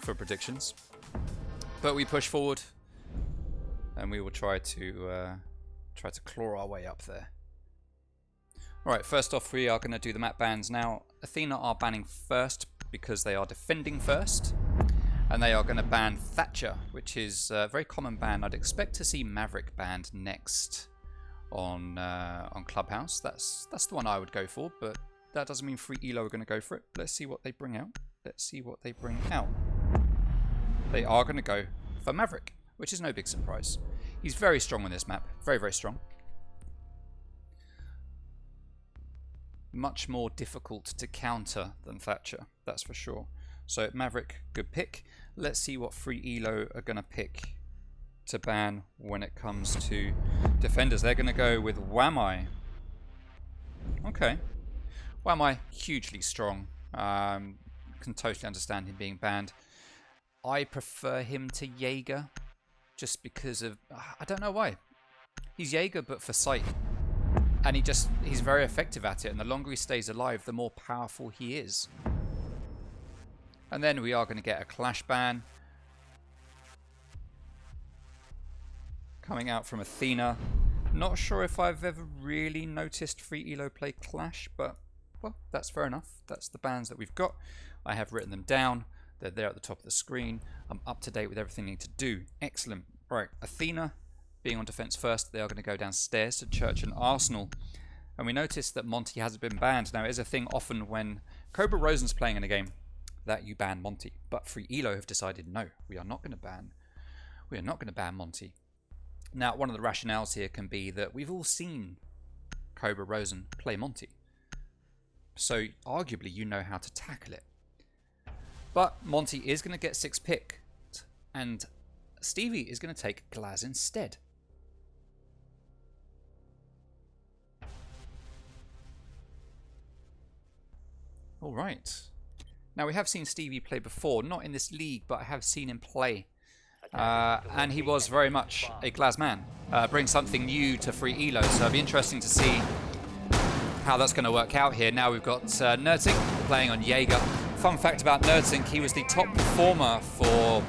for predictions. But we push forward, and we will try to claw our way up there. Alright, first off we are going to do the map bans now. Athena are banning first because they are defending first. And they are going to ban Thatcher, which is a very common ban. I'd expect to see Maverick banned next on Clubhouse. That's the one I would go for, but that doesn't mean Free Elo are going to go for it. Let's see what they bring out. Let's see what they bring out. They are going to go for Maverick, which is no big surprise. He's very strong on this map. Very, very strong. Much more difficult to counter than Thatcher, that's for sure. So Maverick, good pick. Let's see what Free Elo are going to pick to ban when it comes to defenders. They're going to go with Wamai. Okay. Wamai, hugely strong. Can totally understand him being banned. I prefer him to Jaeger, just because of... I don't know why. He's Jaeger, but for sight. And he's very effective at it, and the longer he stays alive, the more powerful he is. And then we are going to get a Clash ban coming out from Athena. Not sure if I've ever really noticed Free Elo play Clash, but, well, that's fair enough. That's the bans that we've got. I have written them down. They're there at the top of the screen. I'm up to date with everything I need to do. Excellent. Right, Athena, being on defense first, they are going to go downstairs to Church and Arsenal. And we noticed that Monty hasn't been banned. Now, it is a thing often when Cobra Rosen's playing in a game that you ban Monty. But Free Elo have decided, no, we are not going to ban Monty. Now, one of the rationales here can be that we've all seen Cobra Rosen play Monty. So, arguably, you know how to tackle it. But Monty is going to get 6 picked. And Stevie is going to take Glaz instead. Alright. Now we have seen Stevie play before, not in this league, but I have seen him play. And he was very much a Glaz man. Brings something new to Free Elo, so it'll be interesting to see how that's going to work out here. Now we've got Nerdtink playing on Jaeger. Fun fact about Nerdtink, he was the top performer for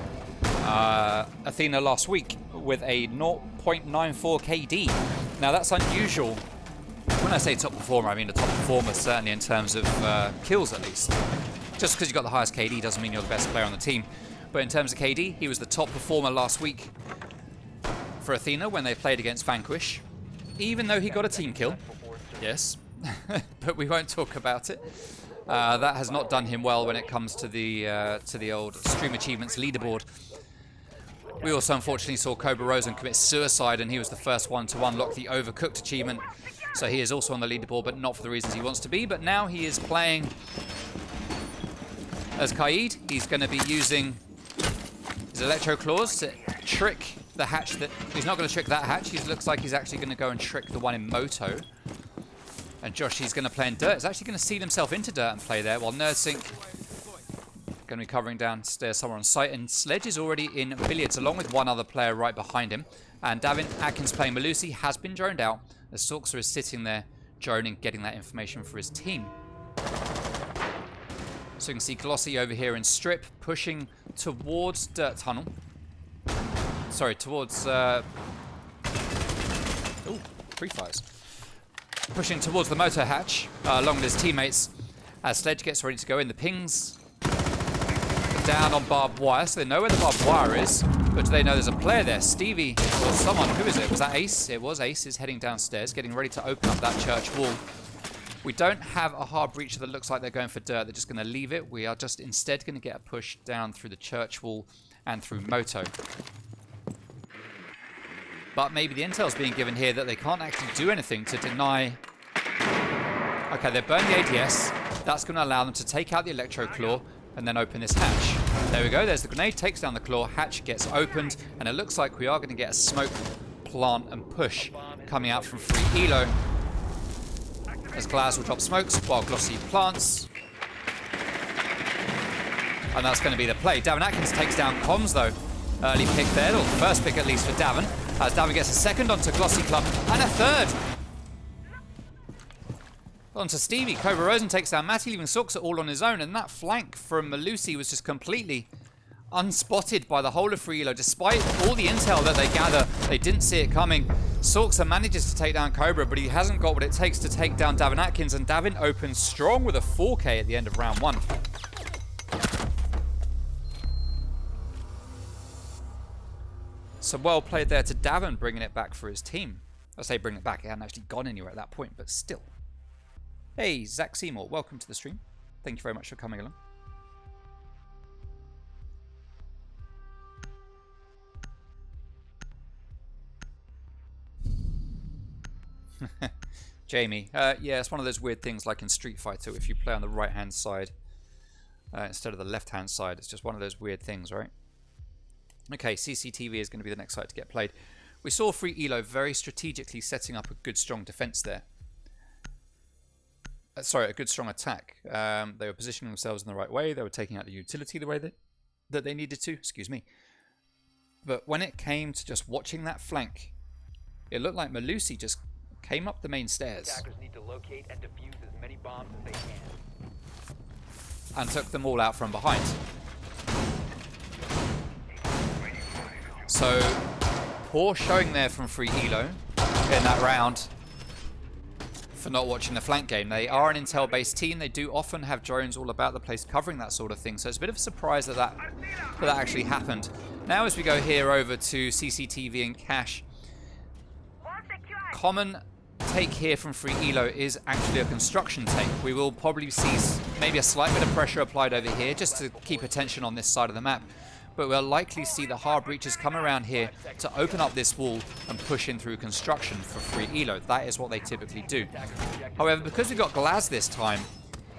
Athena last week with a 0.94 KD. Now that's unusual. When I say top performer, I mean the top performer certainly in terms of kills at least. Just because you've got the highest KD doesn't mean you're the best player on the team. But in terms of KD, he was the top performer last week for Athena when they played against Vanquish. Even though he got a team kill. Yes. But we won't talk about it. That has not done him well when it comes to the old Stream Achievements leaderboard. We also unfortunately saw Cobra Rosen commit suicide, and he was the first one to unlock the Overcooked achievement. So he is also on the leaderboard, but not for the reasons he wants to be. But now he is playing as Kaid. He's going to be using his Electro Claws to trick the hatch that... He's not going to trick that hatch. He looks like he's actually going to go and trick the one in Moto. And Josh, he's going to play in dirt. He's actually going to seed himself into dirt and play there, while Nerdtink going to be covering downstairs somewhere on site. And Sledge is already in billiards, along with one other player right behind him. And Davin Atkins playing Malusi has been droned out. The Sorcerer is sitting there, droning, getting that information for his team. So you can see Glossy over here in Strip, pushing towards Dirt Tunnel. Sorry, towards... Ooh, pre-fires. Pushing towards the motor hatch, along with his teammates, as Sledge gets ready to go in. The pings down on barbed wire, so they know where the barbed wire is, but do they know there's a player there? Stevie, or someone, who is it? Was that Ace? It was Ace, is heading downstairs, getting ready to open up that church wall. We don't have a hard breacher that looks like they're going for dirt. They're just going to leave it. We are just instead going to get a push down through the church wall and through Moto. But maybe the intel's being given here that they can't actually do anything to deny... Okay, they burn the ADS. That's going to allow them to take out the Electro Claw and then open this hatch. There we go. There's the grenade. Takes down the claw. Hatch gets opened. And it looks like we are going to get a smoke, plant and push coming out from Free Elo. As Glaz will drop smokes while Glossy plants. And that's going to be the play. Davin Atkins takes down comms though. Early pick there, or first pick at least for Davin. As Davin gets a second onto Glossy Club and a third. Onto Stevie. Cobra Rosen takes down Matty, leaving Sorcerer all on his own. And that flank from Malusi was just completely unspotted by the whole of Free Elo. Despite all the intel that they gather, they didn't see it coming. Sorxa manages to take down Cobra, but he hasn't got what it takes to take down Davin Atkins, and Davin opens strong with a 4K at the end of round 1. So well played there to Davin, bringing it back for his team. I say bring it back, it hadn't actually gone anywhere at that point, but still. Hey, Zach Seymour, welcome to the stream. Thank you very much for coming along. Jamie, yeah, it's one of those weird things like in Street Fighter, if you play on the right-hand side instead of the left-hand side, it's just one of those weird things, right? Okay, CCTV is going to be the next site to get played. We saw Free Elo very strategically setting up a good, strong defense there. Sorry, a good, strong attack. They were positioning themselves in the right way. They were taking out the utility the way that they needed to. Excuse me. But when it came to just watching that flank, it looked like Malusi just came up the main stairs. Attackers need to locate and defuse as many bombs as they can. And took them all out from behind. So, poor showing there from Free Elo in that round for not watching the flank game. They are an intel-based team. They do often have drones all about the place covering that sort of thing. So it's a bit of a surprise that actually happened. Now as we go here over to CCTV and Cash, common take here from Free Elo is actually a construction take. We will probably see maybe a slight bit of pressure applied over here just to keep attention on this side of the map. But we'll likely see the hard breaches come around here to open up this wall and push in through construction for Free Elo. That is what they typically do. However, because we've got glass this time,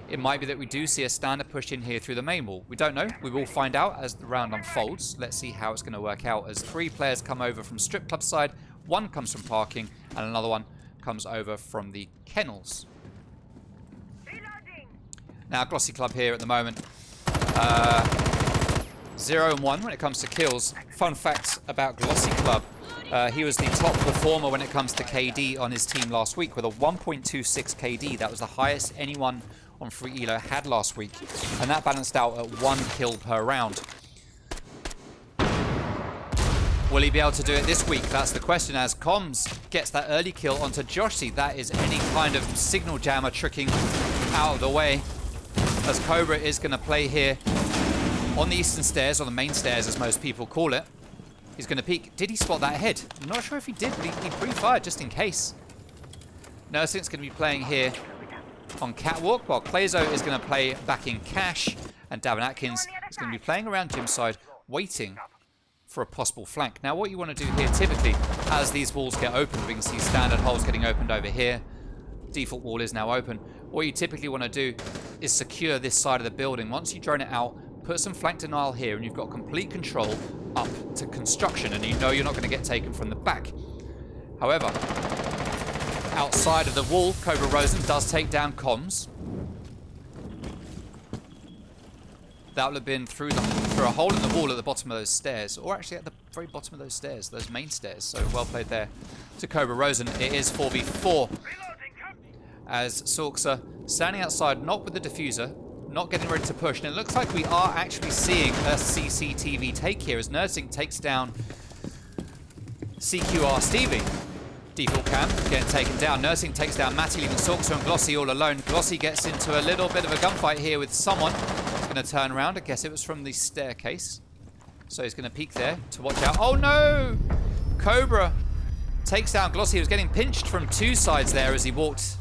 it might be that we do see a standard push in here through the main wall. We don't know. We will find out as the round unfolds. Let's see how it's going to work out as 3 players come over from Strip Club side, 1 comes from parking, and another one comes over from the kennels. Now, Glossy Club here at the moment. 0 and 1 when it comes to kills. Fun fact about Glossy Club, he was the top performer when it comes to KD on his team last week with a 1.26 KD. That was the highest anyone on Free Elo had last week, and that balanced out at 1 kill per round. Will he be able to do it this week? That's the question, as Comms gets that early kill onto Joshi. That is any kind of signal jammer tricking out of the way, as Cobra is going to play here on the eastern stairs, or the main stairs as most people call it. He's going to peek. Did he spot that head? I'm not sure if he did, but he pre-fired just in case. Nursing's going to be playing here on Catwalk, while Clayzo is going to play back in Cash, and Davin Atkins is going to be playing around Jim's side, waiting for a possible flank. Now what you want to do here typically, as these walls get opened, we can see standard holes getting opened over here. Default wall is now open. What you typically want to do is secure this side of the building. Once you drone it out, put some flank denial here, and you've got complete control up to construction, and you know you're not going to get taken from the back. However, outside of the wall, Cobra Rosen does take down Comms. That will have been through a hole in the wall at the bottom of those stairs, or actually at the very bottom of those stairs, those main stairs. So well played there to Cobra Rosen. It is 4v4 as Sorxa standing outside, not with the diffuser, not getting ready to push, and it looks like we are actually seeing a CCTV take here as Nursing takes down CQR Stevie. Default cam getting taken down. Nursing takes down Matty, leaving Sorxa and Glossy all alone. Glossy gets into a little bit of a gunfight here with someone. He's going to turn around. I guess it was from the staircase. So he's going to peek there to watch out. Oh no! Cobra takes down Glossy. He was getting pinched from 2 sides there as he walked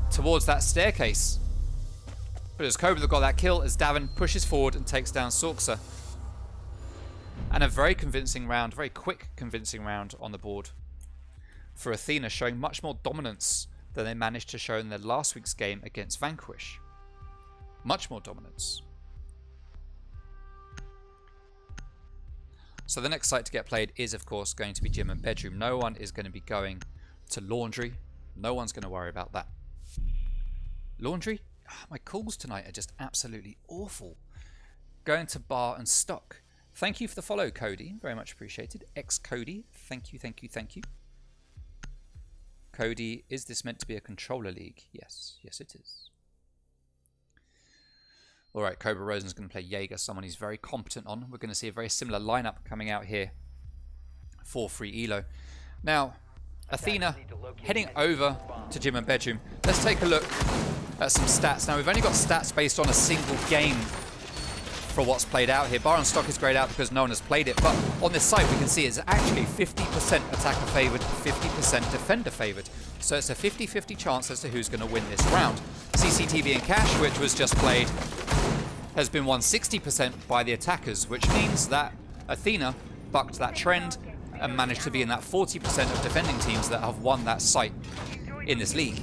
towards that staircase. But it's Cobra that got that kill as Davin pushes forward and takes down Sorxa. And a very convincing round, very quick convincing round on the board for Athena, showing much more dominance than they managed to show in their last week's game against Vanquish. Much more dominance. So the next site to get played is, of course, going to be gym and bedroom. No one is going to be going to laundry. No one's going to worry about that. Laundry? My calls tonight are just absolutely awful. Going to bar and stock. Thank you for the follow, Cody. Very much appreciated. Cody. Thank you, thank you, thank you. Cody, is this meant to be a controller league? Yes. Yes, it is. All right, Cobra Rosen's going to play Jaeger, someone he's very competent on. We're going to see a very similar lineup coming out here for Free Elo. Now, Athena heading over to gym and bedroom. Let's take a look at some stats. Now, we've only got stats based on a single game for what's played out here. Bar and stock is grayed out because no one has played it, but on this site we can see it's actually 50% attacker favored, 50% defender favored. So it's a 50-50 chance as to who's going to win this round. CCTV and Cash, which was just played, has been won 60% by the attackers, which means that Athena bucked that trend and managed to be in that 40% of defending teams that have won that site in this league.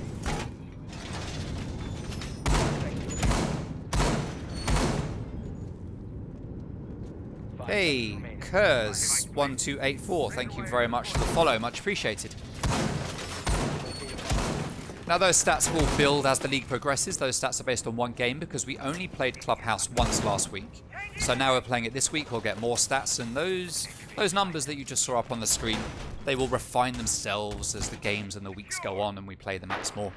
Hey, Kurz1284, thank you very much for the follow, much appreciated. Now those stats will build as the league progresses. Those stats are based on one game because we only played Clubhouse once last week. So now we're playing it this week, we'll get more stats, and those numbers that you just saw up on the screen, they will refine themselves as the games and the weeks go on and we play the maps more.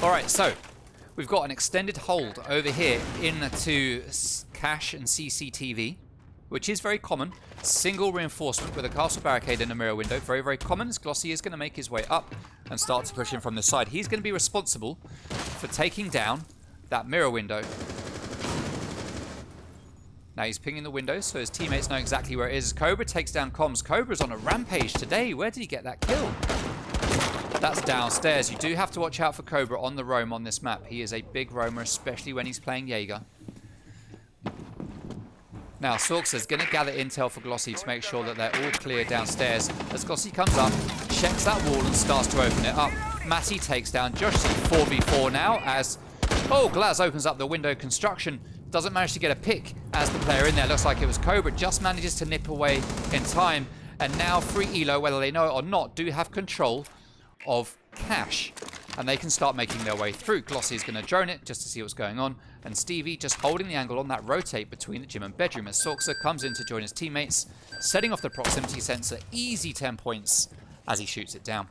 Alright, so we've got an extended hold over here into Cash and CCTV, which is very common. Single reinforcement with a castle barricade and a mirror window. Very, very common, as Glossy is going to make his way up and start to push in from the side. He's going to be responsible for taking down that mirror window. Now he's pinging the window, so his teammates know exactly where it is. Cobra takes down comms. Cobra's on a rampage today. Where did he get that kill? That's downstairs. You do have to watch out for Cobra on the roam on this map. He is a big roamer, especially when he's playing Jaeger. Now, Sorksa's going to gather intel for Glossy to make sure that they're all clear downstairs. As Glossy comes up, checks that wall and starts to open it up. Matty takes down Josh 4v4 now as... Oh, Glaz opens up the window construction. Doesn't manage to get a pick as the player in there. Looks like it was Cobra. Just manages to nip away in time. And now Free Elo, whether they know it or not, do have control of Cash. And they can start making their way through. Glossy is going to drone it just to see what's going on. And Stevie just holding the angle on that rotate between the gym and bedroom as Sorksa comes in to join his teammates, setting off the proximity sensor. Easy 10 points as he shoots it down.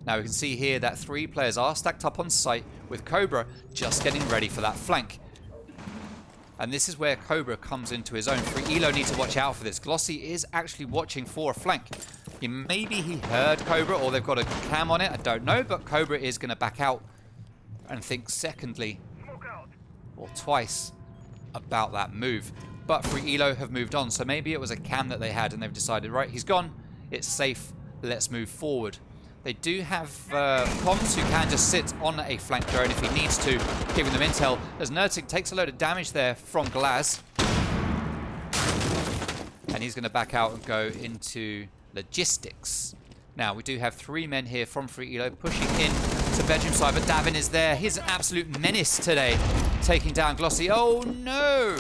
Now we can see here that 3 players are stacked up on site with Cobra just getting ready for that flank. And this is where Cobra comes into his own. Free Elo need to watch out for this. Glossy is actually watching for a flank. Maybe he heard Cobra or they've got a cam on it, I don't know, but Cobra is going to back out and think secondly or twice about that move. But Free Elo have moved on, so maybe it was a cam that they had and they've decided, right, he's gone, it's safe, let's move forward. They do have comms who can just sit on a flank drone if he needs to, giving them intel, as Nurtic takes a load of damage there from Glaz. And he's going to back out and go into logistics. Now, we do have 3 men here from Free Elo pushing in to bedroom side, but Davin is there. He's an absolute menace today, taking down Glossy. Oh, no!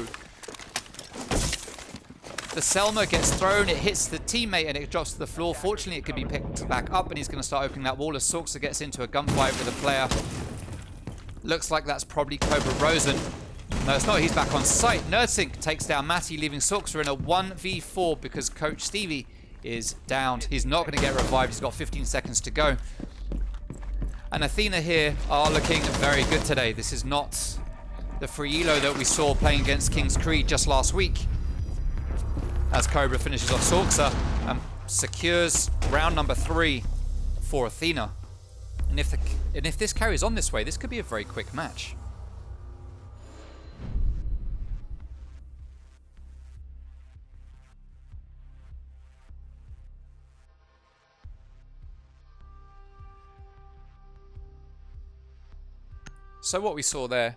The Selma gets thrown, it hits the teammate and it drops to the floor. Fortunately, it can be picked back up and he's going to start opening that wall as Sorksa gets into a gunfight with a player. Looks like that's probably Cobra Rosen. No, it's not. He's back on site. Nerdsink takes down Matty, leaving Sorksa in a 1v4 because Coach Stevie is downed. He's not going to get revived. He's got 15 seconds to go. And Athena here are looking very good today. This is not the Free Elo that we saw playing against King's Creed just last week. As Cobra finishes off Sorksa and secures round number 3 for Athena. And if this carries on this way, this could be a very quick match. So what we saw there,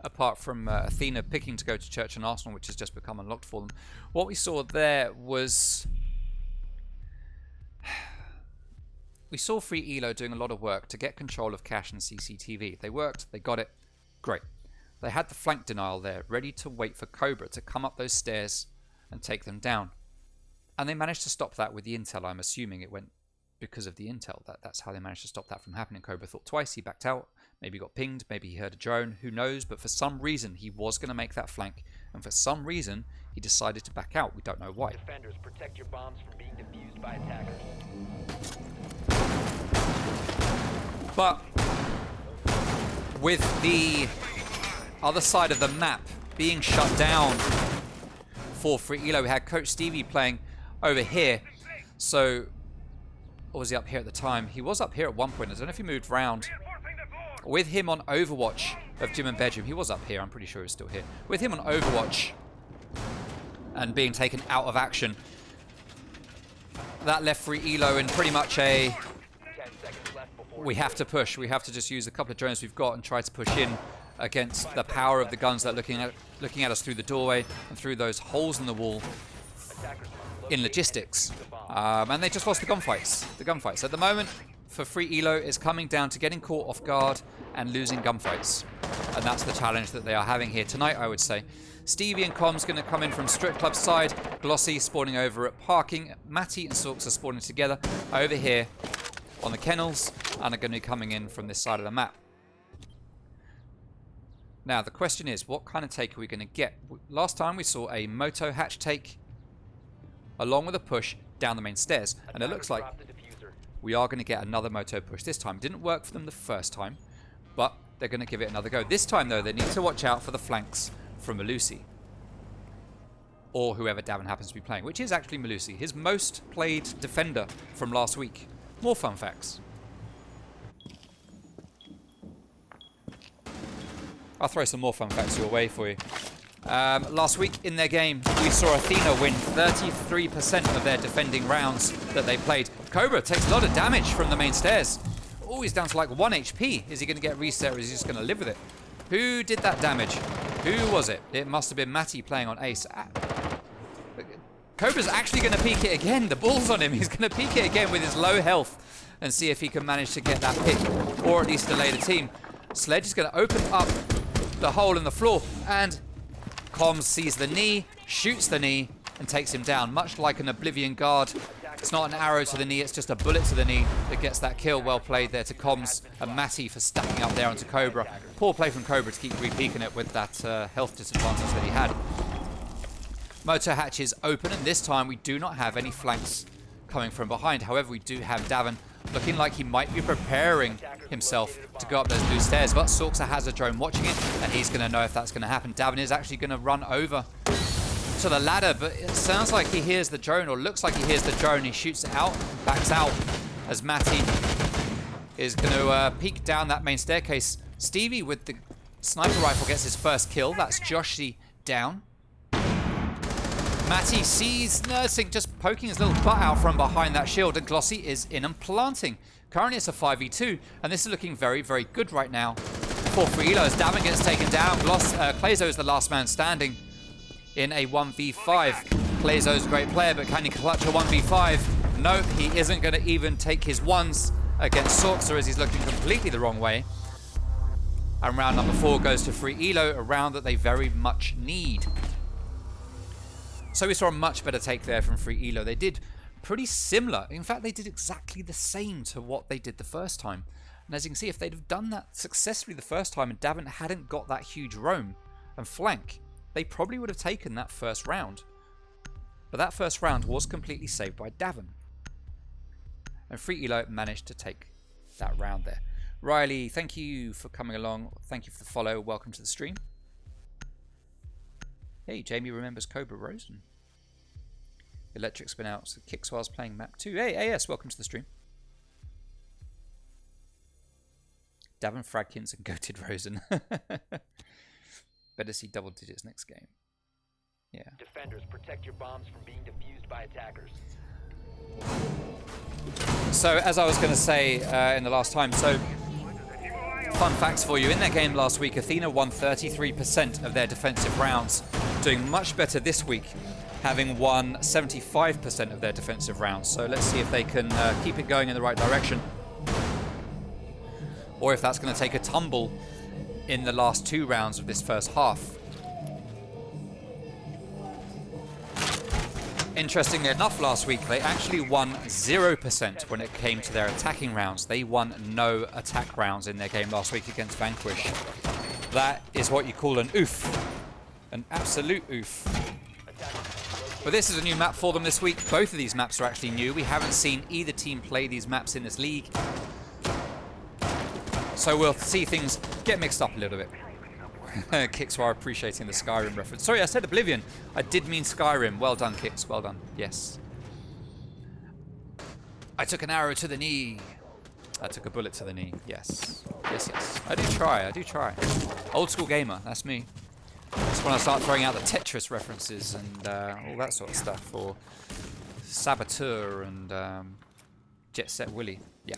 apart from Athena picking to go to Church and Arsenal, which has just become unlocked for them, what we saw there was... we saw Free Elo doing a lot of work to get control of Cash and CCTV. They worked, they got it, great. They had the flank denial there, ready to wait for Cobra to come up those stairs and take them down. And they managed to stop that with the intel. I'm assuming it went because of the intel. That's how they managed to stop that from happening. Cobra thought twice, he backed out. Maybe got pinged, maybe he heard a drone, who knows, but for some reason he was going to make that flank, and for some reason he decided to back out. We don't know why. Defenders, protect your bombs from being defused by attackers. But with the other side of the map being shut down for Free Elo, we had Coach Stevie playing over here. So, or was he up here at the time? He was up here at one point. I don't know if he moved round. With him on Overwatch of Gym and Bedroom, he was up here. I'm pretty sure he's still here. With him on Overwatch and being taken out of action, that left Free Elo in pretty much a... We have to push. We have to just use a couple of drones we've got and try to push in against the power of the guns that are looking at us through the doorway and through those holes in the wall in logistics. And they just lost the gunfights. The gunfights. At the moment, for Free Elo, is coming down to getting caught off guard and losing gunfights. And that's the challenge that they are having here tonight, I would say. Stevie and Com's going to come in from Strip Club side. Glossy spawning over at Parking. Matty and Sorks are spawning together over here on the kennels and are going to be coming in from this side of the map. Now, the question is, what kind of take are we going to get? Last time we saw a moto hatch take along with a push down the main stairs. And it looks like we are going to get another moto push this time. Didn't work for them the first time, but they're going to give it another go. This time, though, they need to watch out for the flanks from Malusi. Or whoever Davin happens to be playing, which is actually Malusi, his most played defender from last week. More fun facts. I'll throw some more fun facts your way for you. Last week in their game, we saw Athena win 33% of their defending rounds that they played. Cobra takes a lot of damage from the main stairs. Oh, he's down to like 1 HP. Is he going to get reset or is he just going to live with it? Who did that damage? Who was it? It must have been Matty playing on Ace. Cobra's actually going to peek it again. The ball's on him. He's going to peek it again with his low health and see if he can manage to get that pick or at least delay the team. Sledge is going to open up the hole in the floor and Coms sees the knee, shoots the knee and takes him down, much like an Oblivion guard. It's not an arrow to the knee, it's just a bullet to the knee that gets that kill. Well played there to Coms and Matty for stacking up there onto Cobra. Poor play from Cobra to keep re-peeking it with that health disadvantage that he had. Motor hatch is open and this time we do not have any flanks coming from behind. However, we do have Davin looking like he might be preparing himself to go up those blue stairs, but Sorksa has a drone watching it and he's going to know if that's going to happen. Davin is actually going to run over to the ladder, but it sounds like he hears the drone, or looks like he hears the drone. He shoots it out, backs out as Matty is going to peek down that main staircase. Stevie with the sniper rifle gets his first kill. That's Joshi down. Matty sees Nursing just poking his little butt out from behind that shield, and Glossy is in and planting. Currently it's a 5v2, and this is looking very, very good right now for Free Elo as Davin gets taken down. Clazo is the last man standing in a 1v5. Clazo's a great player, but can he clutch a 1v5? No, he isn't going to even take his ones against Sorksa as he's looking completely the wrong way. And round number 4 goes to Free Elo, a round that they very much need. So we saw a much better take there from Free Elo. They did pretty similar. In fact, they did exactly the same to what they did the first time. And as you can see, if they'd have done that successfully the first time and Davin hadn't got that huge roam and flank, they probably would have taken that first round. But that first round was completely saved by Davin. And Free Elo managed to take that round there. Riley, thank you for coming along. Thank you for the follow. Welcome to the stream. Hey, Jamie remembers Cobra Rosen. Electric's been out. So Kicks whilst playing map 2. Hey, AS, welcome to the stream. Davin Fradkins and Goated Rosen. Better see double digits next game. Yeah. Defenders, protect your bombs from being defused by attackers. So, as I was going to say in the last time, so fun facts for you. In their game last week, Athena won 33% of their defensive rounds, doing much better this week, having won 75% of their defensive rounds. So let's see if they can keep it going in the right direction, or if that's going to take a tumble in the last 2 rounds of this first half. Interestingly enough, last week they actually won 0% when it came to their attacking rounds. They won no attack rounds in their game last week against Vanquish. That is what you call an oof. An absolute oof. But this is a new map for them this week. Both of these maps are actually new. We haven't seen either team play these maps in this league. So we'll see things get mixed up a little bit. Kix while appreciating the Skyrim reference. Sorry, I said Oblivion. I did mean Skyrim. Well done, Kix. Well done. Yes. I took an arrow to the knee. I took a bullet to the knee. Yes. Yes, yes. I do try. I do try. Old school gamer. That's me. Just when I start throwing out the Tetris references and all that sort of stuff. Or Saboteur and Jet Set Willy. Yeah.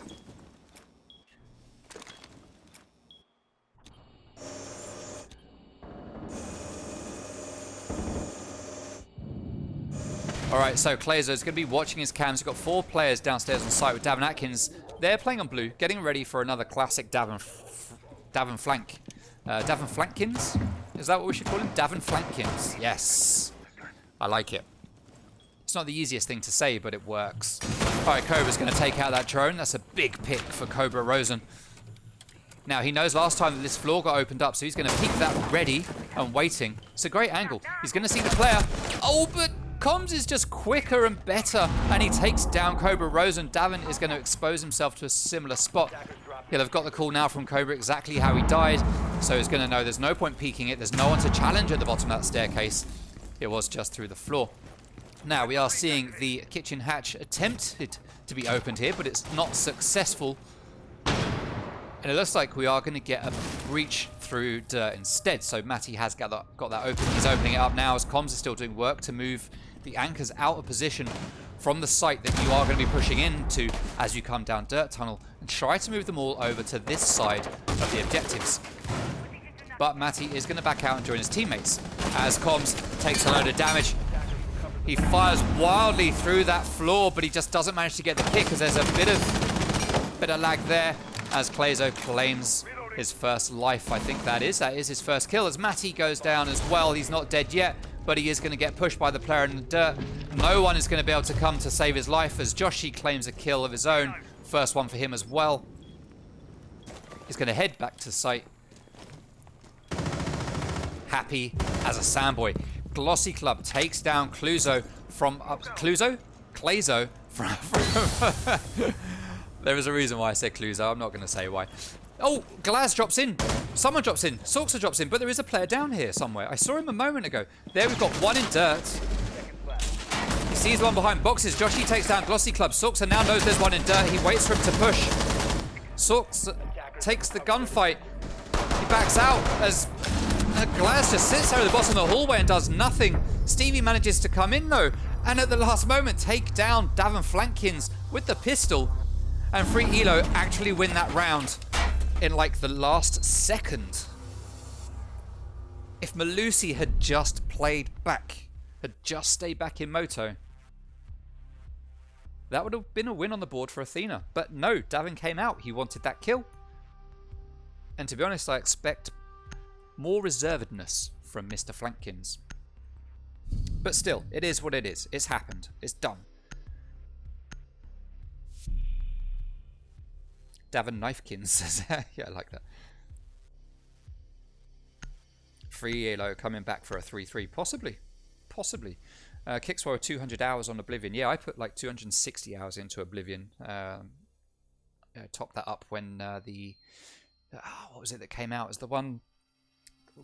Alright, so Clazo's going to be watching his cams. We've got 4 players downstairs on site with Davin Atkins. They're playing on blue, getting ready for another classic Davin flank. Davin Flankins? Is that what we should call him? Davin Flankins. Yes. I like it. It's not the easiest thing to say, but it works. Alright, Cobra's going to take out that drone. That's a big pick for Cobra Rosen. Now, he knows last time that this floor got opened up, so he's going to keep that ready and waiting. It's a great angle. He's going to see the player. Oh, but Comms is just quicker and better, and he takes down Cobra Rosen. Davin is going to expose himself to a similar spot. He'll have got the call now from Cobra exactly how he died, so he's going to know there's no point peeking it. There's no one to challenge at the bottom of that staircase. It was just through the floor. Now, we are seeing the kitchen hatch attempted to be opened here, but it's not successful. And it looks like we are going to get a breach through dirt instead. So Matty has got that open. He's opening it up now as Comms is still doing work to move the anchors out of position from the site that you are going to be pushing into as you come down dirt tunnel, and try to move them all over to this side of the objectives. But Matty is going to back out and join his teammates as Comms takes a load of damage. He fires wildly through that floor, but he just doesn't manage to get the kick because there's a bit of lag there as Clazo claims his first life. I think that is his first kill as Matty goes down as well. He's not dead yet, but he is going to get pushed by the player in the dirt. No one is going to be able to come to save his life as Joshi claims a kill of his own. First one for him as well. He's going to head back to site. Happy as a sandboy. Glossy Club takes down Clazo from up. Clazo from there is a reason why I said Clazo. I'm not going to say why. Oh, Glaz drops in. Someone drops in. Sorxa drops in, but there is a player down here somewhere. I saw him a moment ago. There we've got one in dirt. He sees one behind boxes. Joshi takes down Glossy Club. Sorxa now knows there's one in dirt. He waits for him to push. Sorxa takes the gunfight. He backs out as Glaz just sits there at the bottom of the hallway and does nothing. Stevie manages to come in though, and at the last moment take down Davin Flankins with the pistol. And Free Elo actually win that round in like the last second. If Malusi had just played back, had just stayed back in Moto, that would have been a win on the board for Athena. But no, Davin came out. He wanted that kill. And to be honest, I expect more reservedness from Mr. Flankins. But still, it is what it is. It's happened. It's done. Davin Knifekins says, yeah, I like that. Free Elo coming back for a 3-3. Possibly. Possibly. Kickswell 200 hours on Oblivion. Yeah, I put like 260 hours into Oblivion. Topped that up when what was it that came out? It was the one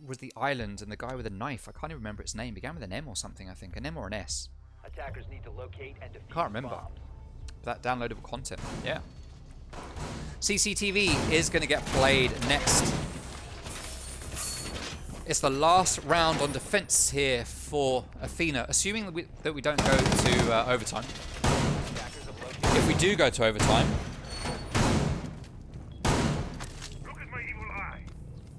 was the island and the guy with a knife. I can't even remember its name. It began with an M or something, I think. An M or an S. Attackers need to locate and defuse Can't remember. bombs. That downloadable content. Yeah. CCTV is going to get played next. It's the last round on defense here for Athena, assuming that we don't go to overtime. If we do go to overtime,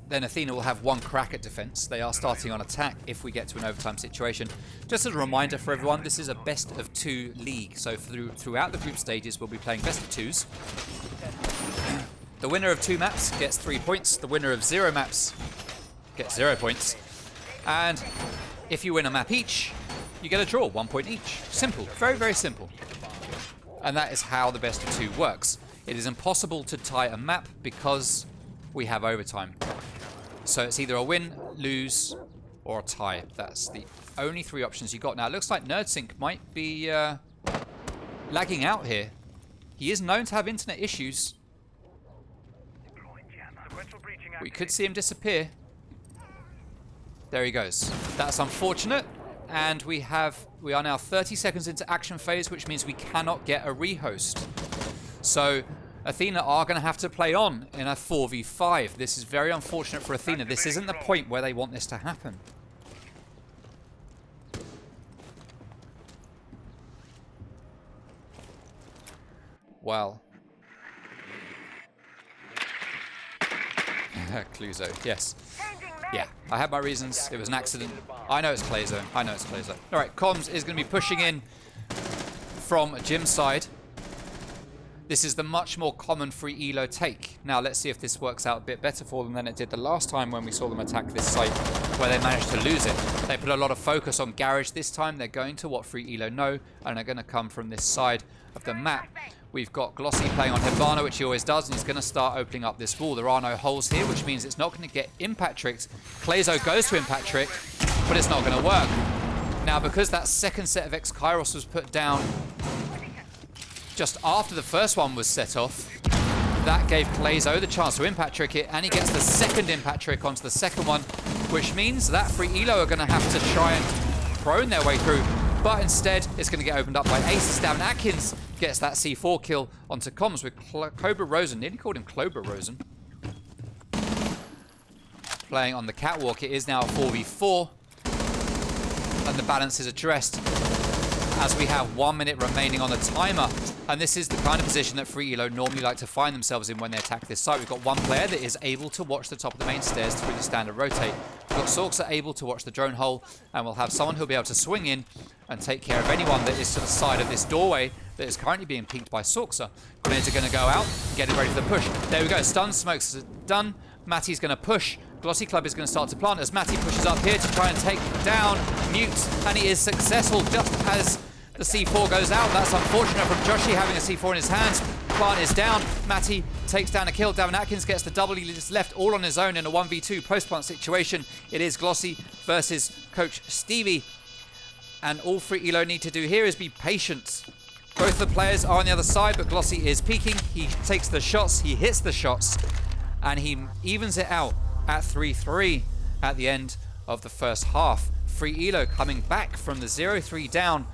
then Athena will have one crack at defense. They are starting on attack if we get to an overtime situation. Just as a reminder for everyone, this is a best of 2 league. So throughout the group stages, we'll be playing best of 2s. The winner of 2 maps gets 3 points. The winner of 0 maps gets 0 points. And if you win a map each, you get a draw, 1 point each. Simple, very, very simple. And that is how the best of 2 works. It is impossible to tie a map because we have overtime. So it's either a win, lose, or a tie. That's the only 3 options you got. Now it looks like NerdSync might be lagging out here. He is known to have internet issues. We could see him disappear. There he goes. That's unfortunate. And we are now 30 seconds into action phase, which means we cannot get a rehost. So Athena are going to have to play on in a 4v5. This is very unfortunate for Athena. This isn't the point where they want this to happen. Well. Cluzo, yes. Yeah, I had my reasons. It was an accident. I know it's Clazo. I know it's Clazo. All right, Comms is going to be pushing in from Jim's side. This is the much more common free Elo take. Now, let's see if this works out a bit better for them than it did the last time when we saw them attack this site where they managed to lose it. They put a lot of focus on Garage this time. They're going to what free Elo know, and are going to come from this side of the map. We've got Glossy playing on Hibana, which he always does, and he's going to start opening up this wall. There are no holes here, which means it's not going to get impact tricked. Clazo goes to impact trick, but it's not going to work. Now, because that second set of X-Kairos was put down just after the first one was set off, that gave Clazo the chance to impact trick it, and he gets the second impact trick onto the second one, which means that free Elo are going to have to try and prone their way through. But instead, it's going to get opened up by Ace. Davin Atkins gets that C4 kill onto Comms with Cobra Rosen. Nearly called him Cobra Rosen. Playing on the catwalk. It is now a 4v4. And the balance is addressed as we have 1 minute remaining on the timer. And this is the kind of position that free Elo normally like to find themselves in when they attack this site. We've got one player that is able to watch the top of the main stairs through the standard rotate. We've got Sorksa able to watch the drone hole, and we'll have someone who'll be able to swing in and take care of anyone that is to the side of this doorway that is currently being peeked by Sorksa. Grenades are going to go out, getting ready for the push. There we go, stun smokes are done. Matty's going to push. Glossy Club is going to start to plant as Matty pushes up here to try and take down Mute, and he is successful just as the C4 goes out. That's unfortunate from Joshi having a C4 in his hands. Plant is down. Matty takes down a kill. Davin Atkins gets the double. He is left all on his own in a 1v2 post-plant situation. It is Glossy versus Coach Stevie. And all free Elo need to do here is be patient. Both the players are on the other side, but Glossy is peeking. He takes the shots. He hits the shots. And he evens it out at 3-3 at the end of the first half. Free Elo coming back from the 0-3 down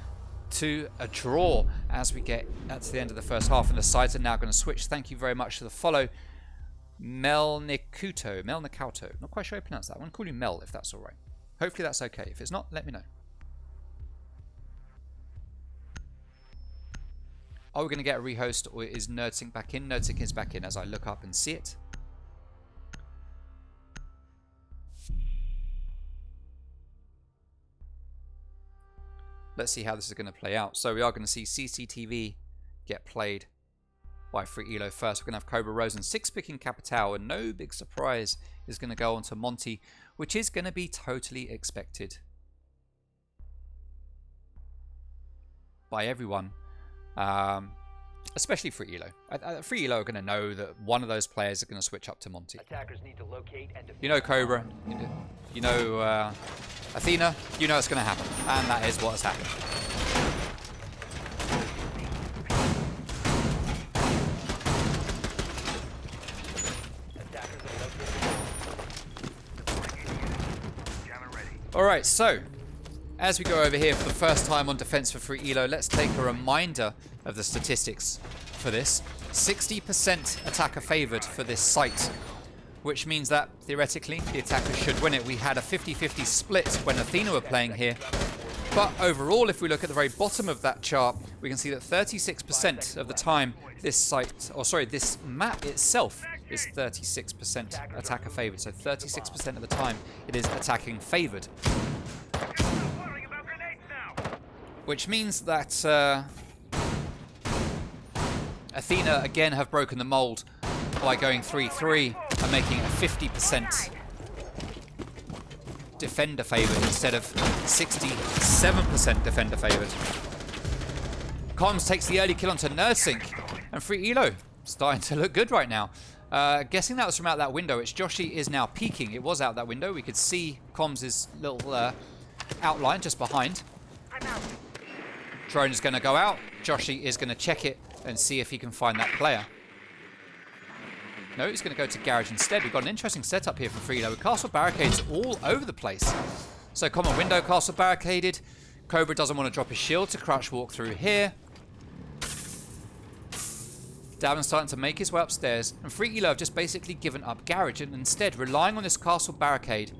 to a draw as we get to the end of the first half, and the sides are now going to switch. Thank you very much for the follow, Melnikuto. Not quite sure how to pronounce that one. Call you Mel if that's all right. Hopefully that's okay. If it's not, let me know. Are we going to get a rehost, or is Nerdsync back in? Nerdsync is back in as I look up and see it. Let's see how this is going to play out. So we are going to see CCTV get played by free Elo first. We're going to have Cobra Rosen 6-picking Capital, and no big surprise is going to go on to Monty, which is going to be totally expected by everyone, especially free Elo. Free Elo are going to know that one of those players are going to switch up to Monty. Attackers need to locate and You know Cobra, you know Athena, you know it's going to happen, and that is what has happened. Alright, so as we go over here for the first time on Defense for Free Elo, let's take a reminder of the statistics for this. 60% attacker favored for this site, which means that theoretically the attackers should win it. We had a 50-50 split when Athena were playing here, but overall, if we look at the very bottom of that chart, we can see that 36% of the time this this map itself is 36% attacker favored. So 36% of the time it is attacking favored, which means that Athena again have broken the mold by going 3-3 and making a 50% defender favored instead of 67% defender favored. Comms takes the early kill onto Nerdsync, and free Elo starting to look good right now. Guessing that was from out that window, which Joshi is now peeking. It was out that window. We could see Comms' little outline just behind. Drone is going to go out. Joshi is going to check it and see if he can find that player. No, he's going to go to garage instead. We've got an interesting setup here for Free Elo with castle barricades all over the place. So common window castle barricaded. Cobra doesn't want to drop his shield to crouch walk through here. Davin's starting to make his way upstairs, and Free Elo have just basically given up garage and instead relying on this castle barricade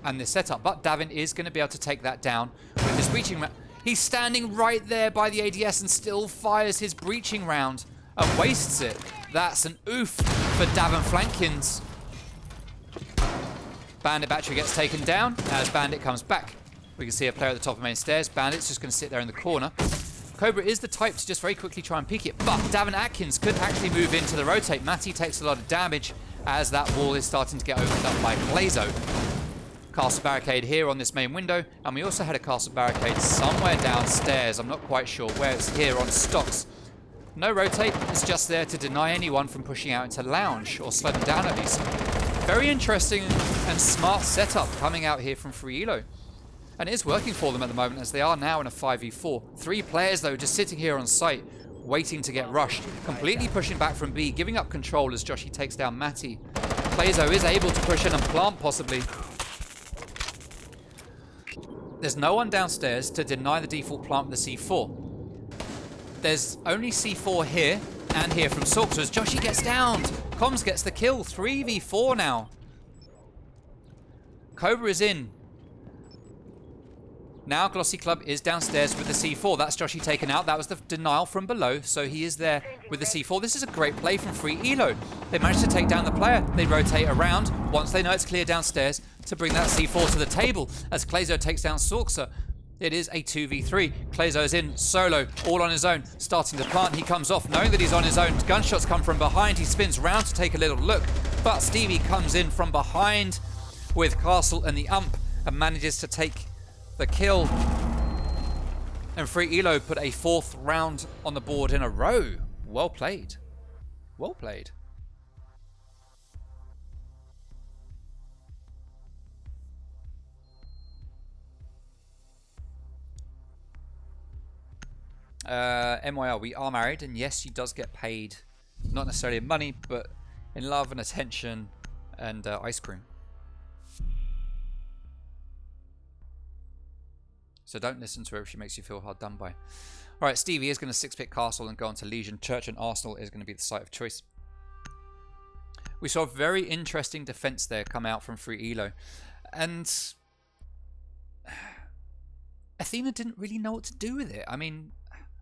and this setup. But Davin is going to be able to take that down with his breaching round. He's standing right there by the ADS and still fires his breaching round and wastes it. That's an oof for Davin Flankins. Bandit battery gets taken down as Bandit comes back. We can see a player at the top of main stairs. Bandit's just going to sit there in the corner. Cobra is the type to just very quickly try and peek it, but Davin Atkins could actually move into the rotate. Matty takes a lot of damage as that wall is starting to get opened up by Blazo. Castle barricade here on this main window, and we also had a castle barricade somewhere downstairs. I'm not quite sure where. It's here on stocks. No rotate, it's just there to deny anyone from pushing out into lounge, or slow them down at least. Very interesting and smart setup coming out here from Free Elo. And it is working for them at the moment as they are now in a 5v4. 3 players though just sitting here on site waiting to get rushed. Completely pushing back from B, giving up control as Joshy takes down Matty. Blazo is able to push in and plant possibly. There's no one downstairs to deny the default plant with the C4. There's only C4 here and here from Sork, so as Joshy gets downed, Comms gets the kill. 3v4 now. Cobra is in. Now Glossy Club is downstairs with the C4. That's Joshy taken out. That was the denial from below, so he is there with the C4. This is a great play from Free Elo. They managed to take down the player. They rotate around once they know it's clear downstairs to bring that C4 to the table as Clazo takes down Sorksa. It is a 2v3. Clazo is in solo, all on his own, starting to plant. He comes off knowing that he's on his own. Gunshots come from behind. He spins round to take a little look, but Stevie comes in from behind with Castle and the ump and manages to take the kill. And Free Elo put a 4th round on the board in a row. Well played. Well played. MYL, we are married, and yes, she does get paid, not necessarily in money, but in love and attention and ice cream. So don't listen to her if she makes you feel hard done by. Alright, Stevie is going to 6-pick Castle and go on to Legion. Church and Arsenal is going to be the site of choice. We saw a very interesting defense there come out from Free Elo. And Athena didn't really know what to do with it. I mean,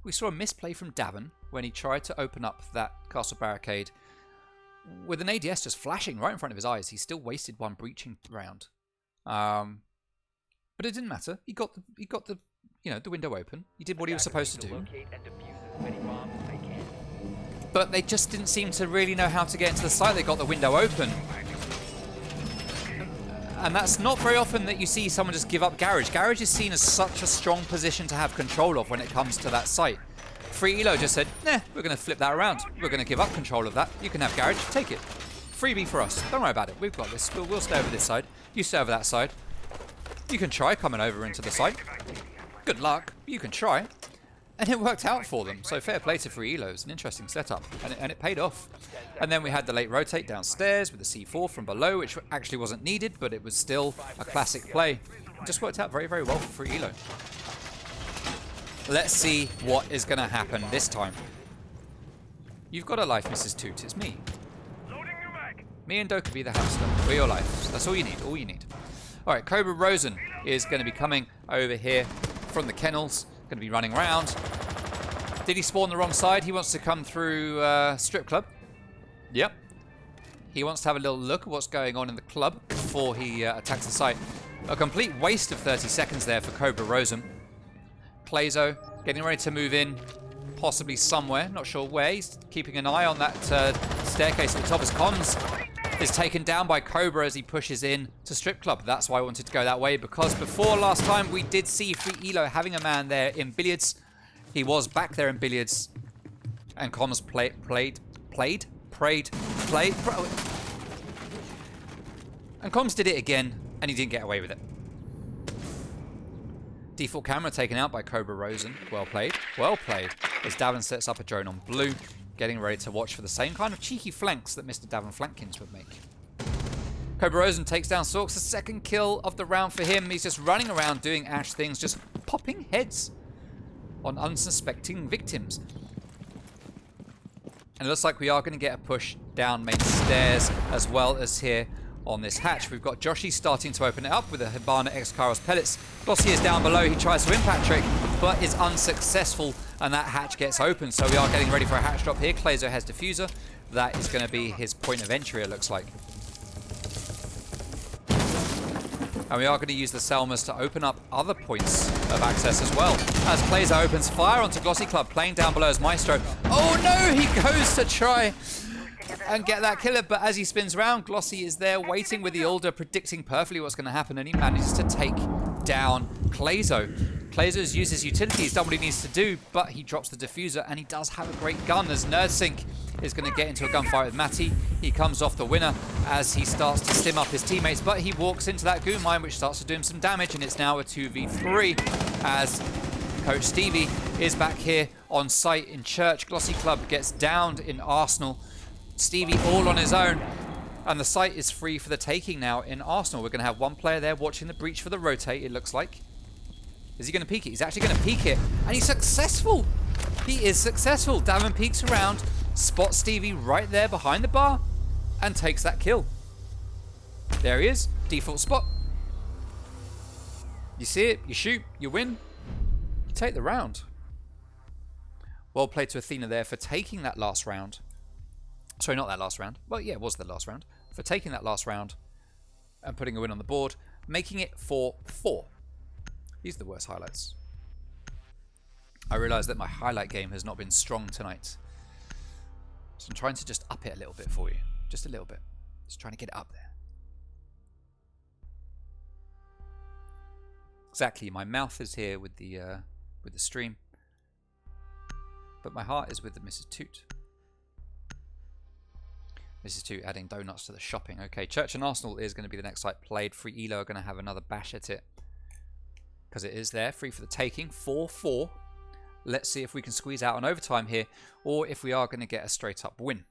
we saw a misplay from Davin when he tried to open up that castle barricade with an ADS just flashing right in front of his eyes. He still wasted one breaching round. But it didn't matter. He got the the window open. He did what he was supposed to do. But they just didn't seem to really know how to get into the site. They got the window open. And that's not very often that you see someone just give up garage. Garage is seen as such a strong position to have control of when it comes to that site. Free Elo just said, nah, we're going to flip that around. We're going to give up control of that. You can have garage. Take it. Freebie for us. Don't worry about it. We've got this. We'll stay over this side. You stay over that side. You can try coming over into the site. Good luck. You can try. And it worked out for them. So fair play to Free Elo. It's an interesting setup. And it paid off. And then we had the late rotate downstairs with the C4 from below, which actually wasn't needed, but it was still a classic play. It just worked out very, very well for Free Elo. Let's see what is going to happen this time. You've got a life, Mrs. Toot. It's me. Me and Doe could be the hamster. We're your life. That's all you need. All you need. All right, Cobra Rosen is going to be coming over here from the kennels. Going to be running around. Did he spawn the wrong side? He wants to come through Strip Club. Yep. He wants to have a little look at what's going on in the club before he attacks the site. A complete waste of 30 seconds there for Cobra Rosen. Clazo getting ready to move in, possibly somewhere. Not sure where. He's keeping an eye on that staircase at the top as Comms is taken down by Cobra as he pushes in to Strip Club. That's why I wanted to go that way, because before last time we did see Free Elo having a man there in billiards. He was back there in billiards, and Comms prayed, and Comms did it again, and he didn't get away with it. Default camera taken out by Cobra Rosen. Well played. Well played. As Davin sets up a drone on blue. getting ready to watch for the same kind of cheeky flanks that Mr. Davin Flankins would make. Cobra Rosen takes down Sorks, the second kill of the round for him. He's just running around doing Ash things, just popping heads on unsuspecting victims. And it looks like we are going to get a push down main stairs as well as here on this hatch. We've got Joshi starting to open it up with a Hibana X Kairos pellets. Glossy is down below. He tries to impact trick, but is unsuccessful, and that hatch gets open. So we are getting ready for a hatch drop here. Clazo has diffuser. That is going to be his point of entry, it looks like. And we are going to use the Selmas to open up other points of access as well. As Clazo opens fire onto Glossy Club, playing down below as Maestro. Oh no, he goes to try and get that killer, but as he spins around, Glossy is there waiting with the Alder, predicting perfectly what's going to happen, and he manages to take down Clazo. Clazo uses utilities, done what he needs to do, but he drops the diffuser, and he does have a great gun as Nerdsync is going to get into a gunfight with Matty. He comes off the winner as he starts to stim up his teammates, but he walks into that goo mine, which starts to do him some damage, and it's now a 2v3 as Coach Stevie is back here on site in Church. Glossy Club gets downed in Arsenal. Stevie all on his own, and the site is free for the taking now in Arsenal. We're going to have one player there watching the breach for the rotate, it looks like. Is he going to peek it? He's actually going to peek it, and he's successful. He is successful. Davin peeks around, spots Stevie right there behind the bar, and takes that kill. There he is, default spot. You see it, you shoot, you win, you take the round. Well played to Athena there for taking that last round. Sorry, not that last round. Well, yeah, it was the last round. For taking that last round and putting a win on the board, making it 4-4. These are the worst highlights. I realise that my highlight game has not been strong tonight. So I'm trying to just up it a little bit for you. Just a little bit. Just trying to get it up there. Exactly, my mouth is here with the stream. But my heart is with the Mrs. Toot. Mrs. Toot adding donuts to the shopping. Okay, Church and Arsenal is going to be the next site played. Free Elo are going to have another bash at it. Because it is there, free for the taking. 4-4. Let's see if we can squeeze out an overtime here, or if we are going to get a straight up win.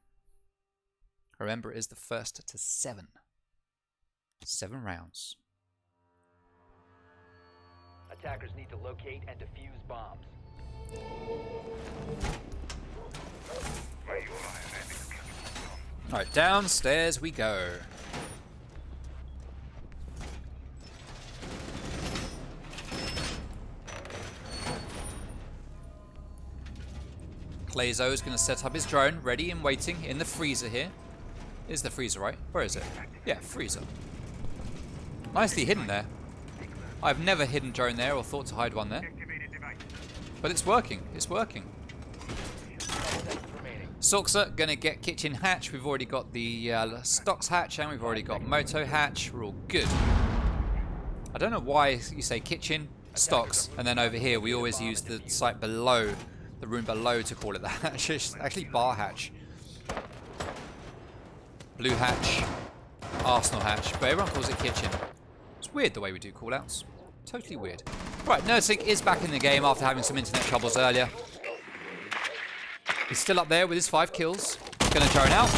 Remember, it is the first to 7. 7 rounds. Attackers need to locate and defuse bombs. Alright, downstairs we go. Clazo is going to set up his drone, ready and waiting in the freezer here. Is the freezer right? Where is it? Yeah, freezer. Nicely hidden there. I've never hidden drone there or thought to hide one there. But it's working. It's working. Soxa going to get kitchen hatch. We've already got the stocks hatch and we've already got moto hatch. We're all good. I don't know why you say kitchen, stocks, and then over here we always use the site below, the room below to call it the hatch. It's actually bar hatch. Blue hatch, Arsenal hatch, but everyone calls it kitchen. It's weird the way we do callouts. Totally weird. Right, Nerdsync is back in the game after having some internet troubles earlier. He's still up there with his 5 kills. He's going to drone out.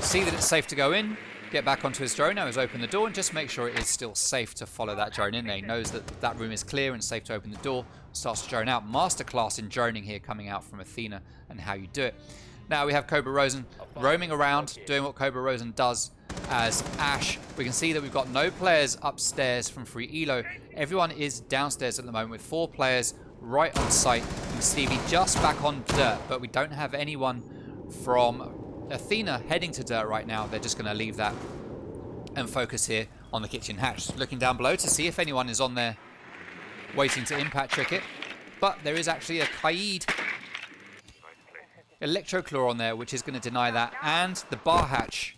See that it's safe to go in. Get back onto his drone. Now he's opened the door and just make sure it is still safe to follow that drone in there. He knows that that room is clear and safe to open the door. Starts to drone out. Masterclass in droning here coming out from Athena and how you do it. Now we have Cobra Rosen roaming around, doing what Cobra Rosen does as Ash. We can see that we've got no players upstairs from Free Elo. Everyone is downstairs at the moment with 4 players right on site. And Stevie just back on dirt, but we don't have anyone from Athena heading to dirt right now. They're just going to leave that and focus here on the kitchen hatch. Looking down below to see if anyone is on there waiting to impact trick it. But there is actually a Kaid Electroclaw on there, which is going to deny that. And the bar hatch.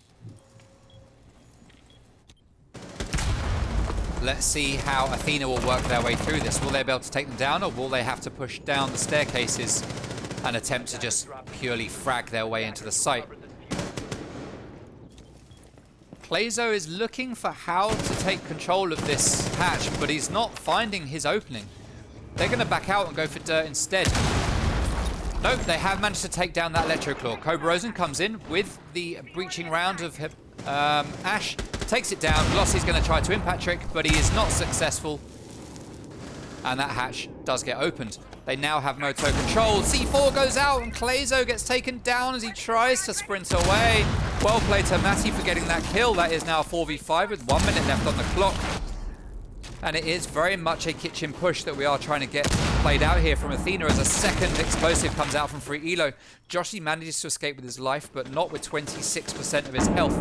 Let's see how Athena will work their way through this. Will they be able to take them down, or will they have to push down the staircases and attempt to just purely frag their way into the site? Clazo is looking for how to take control of this hatch, but he's not finding his opening. They're going to back out and go for dirt instead. Nope, they have managed to take down that Electro Claw. Cobra Rosen comes in with the breaching round of Ash, takes it down. Glossy's going to try to impact trick, but he is not successful. And that hatch does get opened. They now have Moto control. C4 goes out and Klezo gets taken down as he tries to sprint away. Well played to Matty for getting that kill. That is now a 4v5 with 1 minute left on the clock. And it is very much a kitchen push that we are trying to get played out here from Athena as a second explosive comes out from Free Elo. Joshy manages to escape with his life, but not with 26% of his health.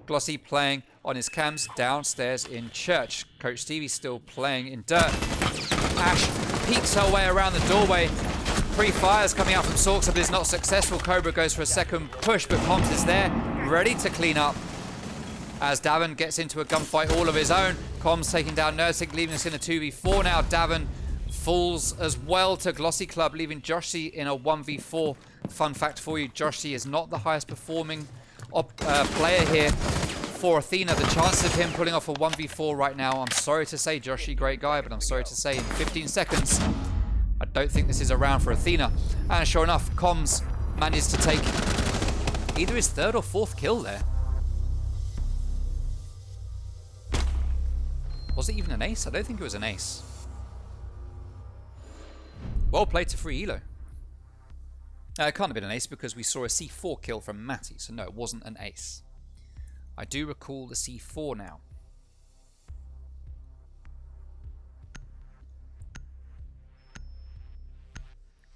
Glossy playing on his cams downstairs in church. Coach Stevie still playing in dirt. Ash peeks her way around the doorway. Pre-fires coming out from Sorks, but is not successful. Cobra goes for a second push, but Comms is there, ready to clean up. As Davin gets into a gunfight all of his own. Comms taking down Nursing, leaving us in a 2v4 now. Davin falls as well to Glossy Club, leaving Joshy in a 1v4. Fun fact for you, Joshy is not the highest performing player here for Athena. The chance of him pulling off a 1v4 right now, I'm sorry to say, Joshy, great guy, but I'm sorry to say in 15 seconds, I don't think this is a round for Athena. And sure enough, Comms manages to take either his third or fourth kill there. Was it even an ace? I don't think it was an ace. Well played to Free Elo. It can't have been an ace because we saw a C4 kill from Matty, so no, it wasn't an ace. I do recall the C4 now.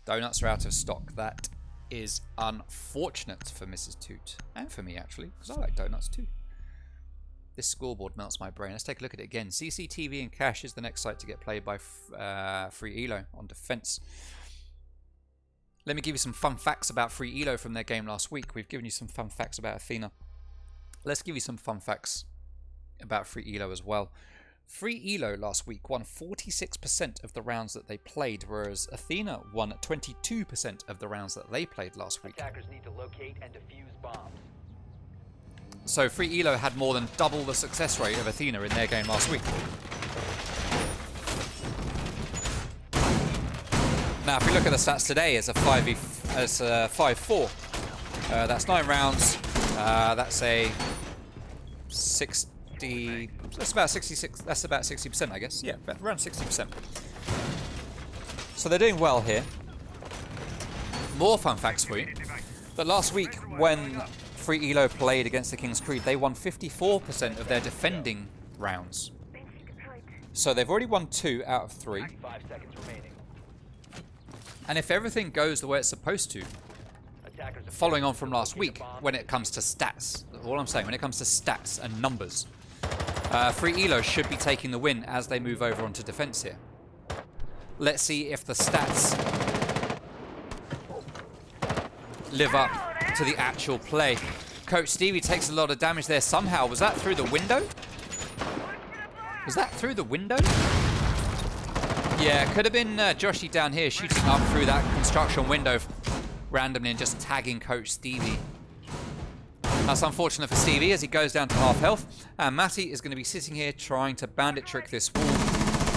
Donuts are out of stock. That is unfortunate for Mrs. Toot. And for me, actually, because I like donuts too. This scoreboard melts my brain. Let's take a look at it again. CCTV and Cash is the next site to get played by Free Elo on defense. Let me give you some fun facts about Free Elo from their game last week. We've given you some fun facts about Athena. Let's give you some fun facts about Free Elo as well. Free Elo last week won 46% of the rounds that they played, whereas Athena won 22% of the rounds that they played last week. Attackers need to locate and defuse bombs. So Free Elo had more than double the success rate of Athena in their game last week. Now, if we look at the stats today, it's a 5-4. That's 9 rounds. That's a 60. That's about 66. That's about 60%, I guess. Yeah, around 60%. So they're doing well here. More fun facts for you. But last week, when Free Elo played against the King's Creed, they won 54% of their defending rounds. So they've already won 2 out of 3. 5 seconds remaining. And if everything goes the way it's supposed to, following on from last week, when it comes to stats, all I'm saying, when it comes to stats and numbers, Free Elo should be taking the win as they move over onto defense here. Let's see if the stats live up to the actual play. Coach Stevie takes a lot of damage there somehow. Was that through the window? Was that through the window? Yeah, could have been Joshy down here shooting up through that construction window randomly and just tagging Coach Stevie. That's unfortunate for Stevie as he goes down to half health. And Matty is going to be sitting here trying to bandit trick this wall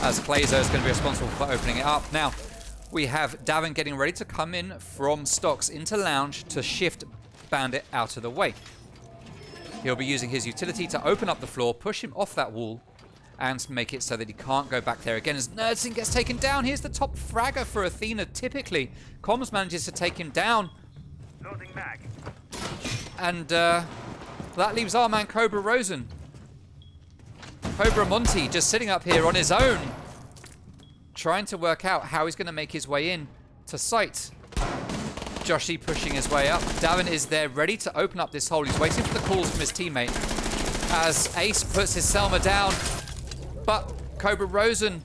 as Klezo is going to be responsible for opening it up. Now, we have Davin getting ready to come in from stocks into lounge to shift bandit out of the way. He'll be using his utility to open up the floor, push him off that wall, and make it so that he can't go back there again. As Nerdson gets taken down, here's the top fragger for Athena typically. Comms manages to take him down. Loading mag. And that leaves our man Cobra Rosen. Cobra Monty just sitting up here on his own, trying to work out how he's going to make his way in to site. Joshy pushing his way up. Davin is there ready to open up this hole. He's waiting for the calls from his teammate as Ace puts his Selma down. But Cobra Rosen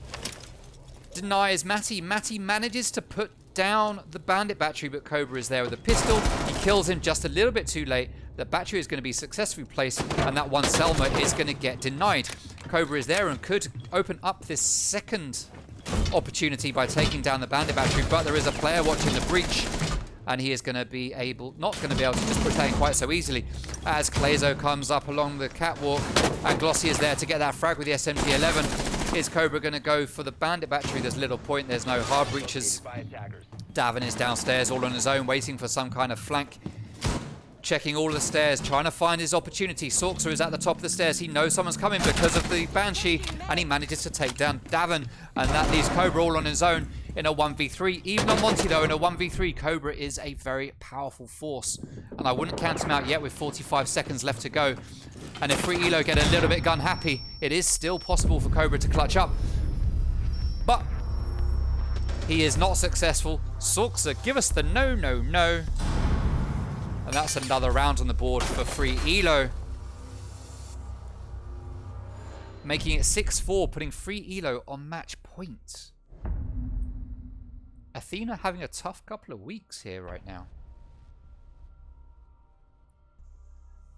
denies Matty. Matty manages to put down the bandit battery, but Cobra is there with a pistol. He kills him just a little bit too late. The battery is going to be successfully placed, and that one Selma is going to get denied. Cobra is there and could open up this second opportunity by taking down the bandit battery, but there is a player watching the breach, and he is going to be not going to be able to just put that in quite so easily as Klezo comes up along the catwalk, and Glossy is there to get that frag with the SMG-11. Is Cobra going to go for the bandit battery? There's little point. There's no hard breaches. By attackers. Davin is downstairs all on his own, waiting for some kind of flank. Checking all of the stairs, trying to find his opportunity. Sorcerer is at the top of the stairs. He knows someone's coming because of the Banshee, and he manages to take down Davin. And that leaves Cobra all on his own in a 1v3. Even on Monty, though, in a 1v3, Cobra is a very powerful force. And I wouldn't count him out yet with 45 seconds left to go. And if Free Elo get a little bit gun happy, it is still possible for Cobra to clutch up. But he is not successful. Sorcerer, give us the no, no, no. And that's another round on the board for Free Elo. Making it 6-4, putting Free Elo on match point. Athena having a tough couple of weeks here right now.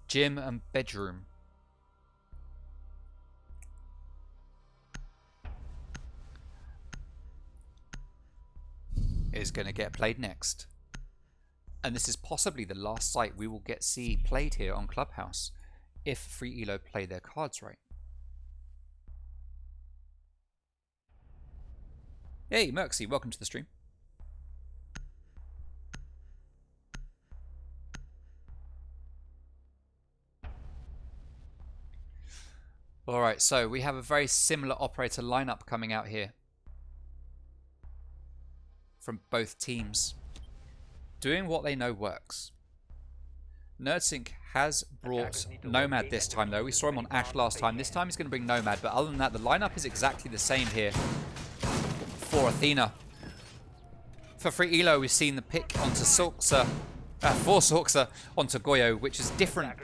Gym and bedroom. Is going to get played next. And this is possibly the last site we will see played here on Clubhouse if Free Elo play their cards right. Hey, Merxy, welcome to the stream. Alright, so we have a very similar operator lineup coming out here from both teams. Doing what they know works. Nerdsync has brought Nomad this time though. We saw him on Ash last time. This time he's going to bring Nomad, but other than that, the lineup is exactly the same here for Athena. For Free Elo, we've seen the pick onto Sorcerer, for Sorcerer onto Goyo, which is different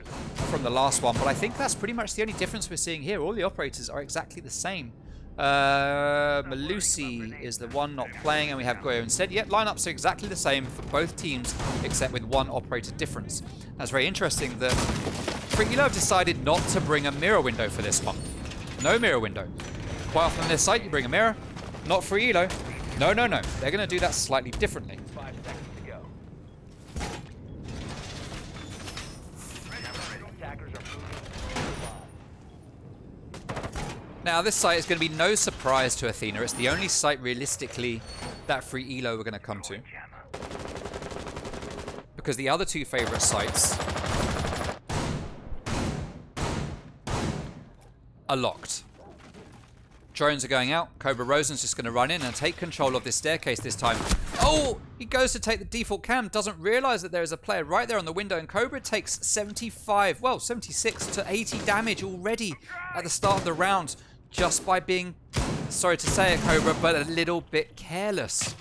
from the last one, but I think that's pretty much the only difference we're seeing here. All the operators are exactly the same. Malusi is the one not playing, and we have Goyo instead. Yet lineups are exactly the same for both teams, except with one operator difference. That's very interesting that Free Elo have decided not to bring a mirror window for this one. No mirror window. Quite often on this site, you bring a mirror. Not Free Elo. No, no, no. They're going to do that slightly differently. 5 seconds to go. Attackers are moving to the bomb. Now, this site is going to be no surprise to Athena. It's the only site realistically that Free Elo are going to come to. Because the other two favorite sites are locked. Drones are going out. Cobra Rosen's just going to run in and take control of this staircase this time. Oh! He goes to take the default cam, doesn't realize that there is a player right there on the window, and Cobra takes 76 to 80 damage already at the start of the round, just by being, sorry to say it, Cobra, but a little bit careless.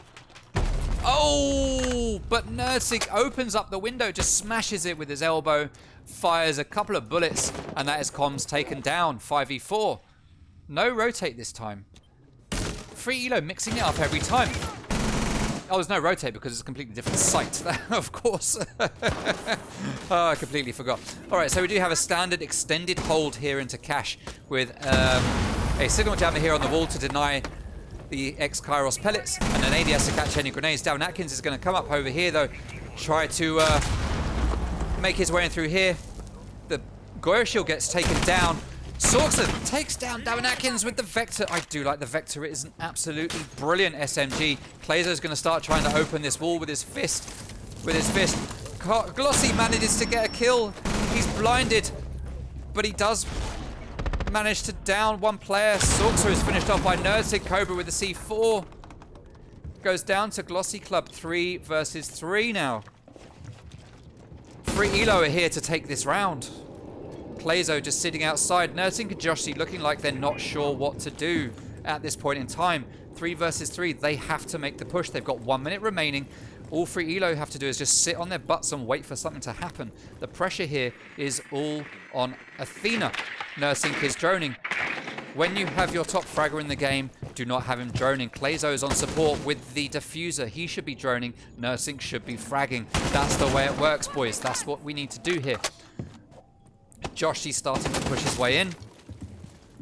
Oh! But Nerdsync opens up the window, just smashes it with his elbow, fires a couple of bullets, and that is comms taken down, 5v4. No rotate this time. Free Elo mixing it up every time. Oh, there's no rotate because it's a completely different site, of course. Oh, I completely forgot. All right, so we do have a standard extended hold here into cash with a signal jammer here on the wall to deny the X-Kairos pellets, and an ADS to catch any grenades. Darren Atkins is going to come up over here, though, try to make his way in through here. The Goyo shield gets taken down. Sorcerer takes down Darren Atkins with the Vector. I do like the Vector. It is an absolutely brilliant SMG. Clazo's going to start trying to open this wall with his fist. Glossy manages to get a kill. He's blinded, but he does manage to down one player. Sorcerer is finished off by Nerdsync. Cobra with the C4. Goes down to Glossy Club 3 versus 3 now. Free Elo are here to take this round. Clazo just sitting outside. Nerdsync and Joshi looking like they're not sure what to do at this point in time. 3 versus 3. They have to make the push. They've got 1 minute remaining. All Free Elo have to do is just sit on their butts and wait for something to happen. The pressure here is all on Athena. Nerdsync is droning. When you have your top fragger in the game, do not have him droning. Clazo is on support with the diffuser. He should be droning. Nerdsync should be fragging. That's the way it works, boys. That's what we need to do here. Joshi's starting to push his way in,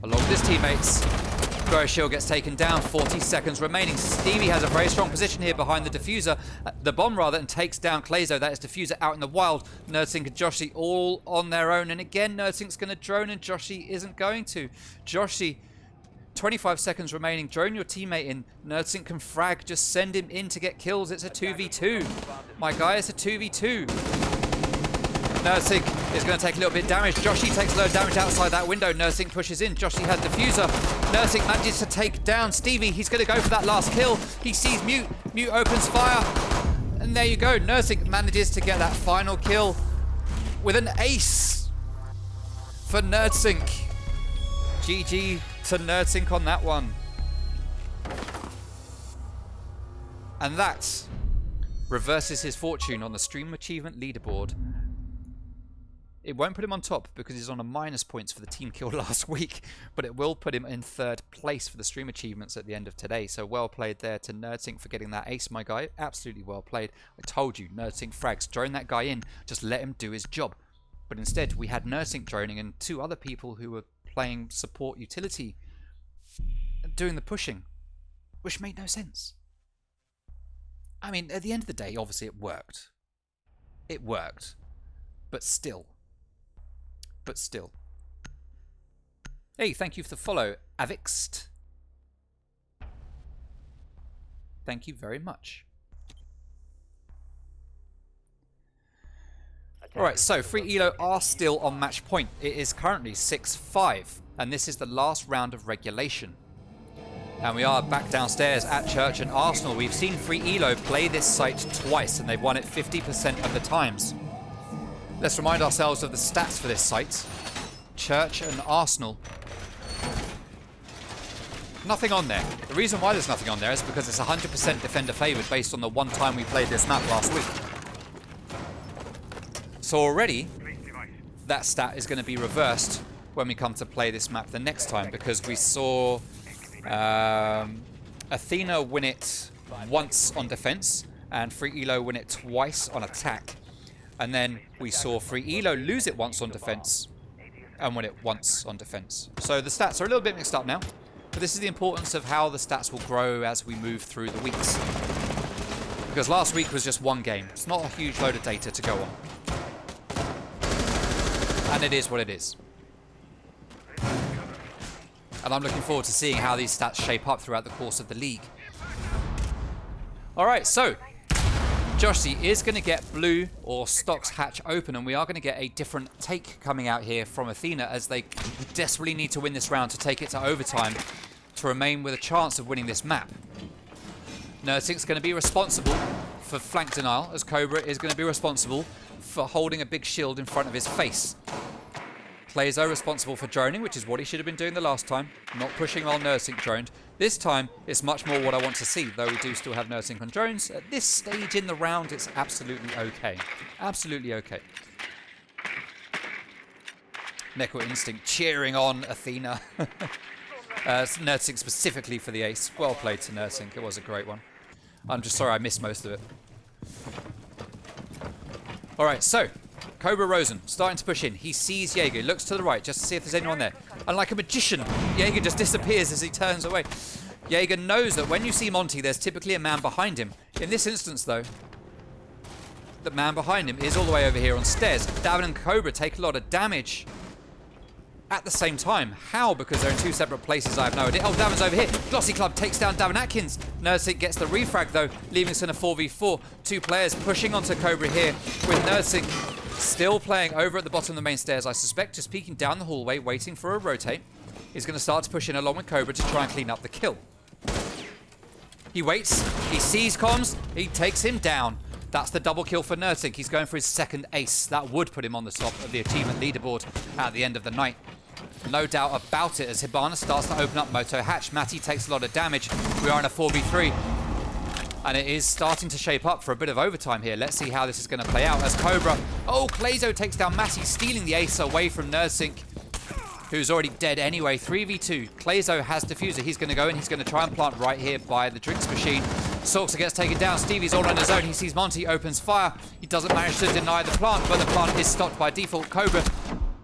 along with his teammates. Goyo shield gets taken down, 40 seconds remaining. Stevie has a very strong position here behind the diffuser, the bomb rather, and takes down Clazo. That is diffuser out in the wild. Nerdsync and Joshi all on their own, and again Nerdsync's going to drone and Joshi isn't going to. Joshi 25 seconds remaining. Drone your teammate in. Nerdsink can frag. Just send him in to get kills. It's a 2v2. My guy, it's a 2v2. Nerdsink is going to take a little bit of damage. Joshi takes a load of damage outside that window. Nerdsink pushes in. Joshi has diffuser. Nerdsink manages to take down Stevie. He's going to go for that last kill. He sees Mute. Mute opens fire. And there you go. Nerdsink manages to get that final kill with an ace for Nerdsink. GG to Nerdsink on that one. And that reverses his fortune on the Stream Achievement leaderboard. It won't put him on top because he's on a minus points for the team kill last week, but it will put him in 3rd place for the Stream Achievements at the end of today. So well played there to Nerdsink for getting that ace, my guy. Absolutely well played. I told you, Nerdsink frags. Drone that guy in. Just let him do his job. But instead, we had Nerdsink droning and 2 other people who were playing support utility doing the pushing, which made no sense. I mean, at the end of the day, obviously it worked. It worked. But still. But still. Hey, thank you for the follow, Avixt. Thank you very much. Alright, so Free Elo are still on match point. It is currently 6-5, and this is the last round of regulation. And we are back downstairs at Church and Arsenal. We've seen Free Elo play this site twice, and they've won it 50% of the times. Let's remind ourselves of the stats for this site. Church and Arsenal. Nothing on there. The reason why there's nothing on there is because it's 100% defender favoured based on the one time we played this map last week. So already, that stat is going to be reversed when we come to play this map the next time, because we saw Athena win it once on defense and Free Elo win it twice on attack. And then we saw Free Elo lose it once on defense and win it once on defense. So the stats are a little bit mixed up now, but this is the importance of how the stats will grow as we move through the weeks. Because last week was just one game. It's not a huge load of data to go on. And it is what it is. And I'm looking forward to seeing how these stats shape up throughout the course of the league. Alright, so Joshi is going to get blue or stocks hatch open, and we are going to get a different take coming out here from Athena as they desperately need to win this round to take it to overtime to remain with a chance of winning this map. Nerdsink's going to be responsible for flank denial, as Cobra is going to be responsible for holding a big shield in front of his face. Clazo responsible for droning, which is what he should have been doing the last time, not pushing while Nerdsink droned. This time, it's much more what I want to see, though we do still have Nerdsink on drones. At this stage in the round, it's absolutely okay. Absolutely okay. Neko Instinct cheering on Athena. Nerdsink specifically for the ace. Well played to Nerdsink, it was a great one. I'm just sorry I missed most of it. Alright, so Cobra Rosen starting to push in. He sees Jaeger, looks to the right just to see if there's anyone there. And like a magician, Jaeger just disappears as he turns away. Jaeger knows that when you see Monty, there's typically a man behind him. In this instance, though, the man behind him is all the way over here on stairs. Davin and Cobra take a lot of damage at the same time. How? Because they're in 2 separate places, I have no idea. Oh, Davin's over here. Glossy Club takes down Davin Atkins. Nerdsink gets the refrag, though, leaving us in a 4v4. 2 players pushing onto Cobra here, with Nerdsink still playing over at the bottom of the main stairs. I suspect just peeking down the hallway, waiting for a rotate. He's going to start to push in along with Cobra to try and clean up the kill. He waits. He sees comms. He takes him down. That's the double kill for Nerdsink. He's going for his 2nd ace. That would put him on the top of the achievement leaderboard at the end of the night. No doubt about it as Hibana starts to open up Moto Hatch. Matty takes a lot of damage. We are in a 4v3. And it is starting to shape up for a bit of overtime here. Let's see how this is going to play out as Cobra. Oh, Clazo takes down Matty, stealing the ace away from Nerdsink, who's already dead anyway. 3v2. Clazo has diffuser. He's going to go in. He's going to try and plant right here by the drinks machine. Sorksa gets taken down. Stevie's all on his own. He sees Monty, opens fire. He doesn't manage to deny the plant, but the plant is stopped by default. Cobra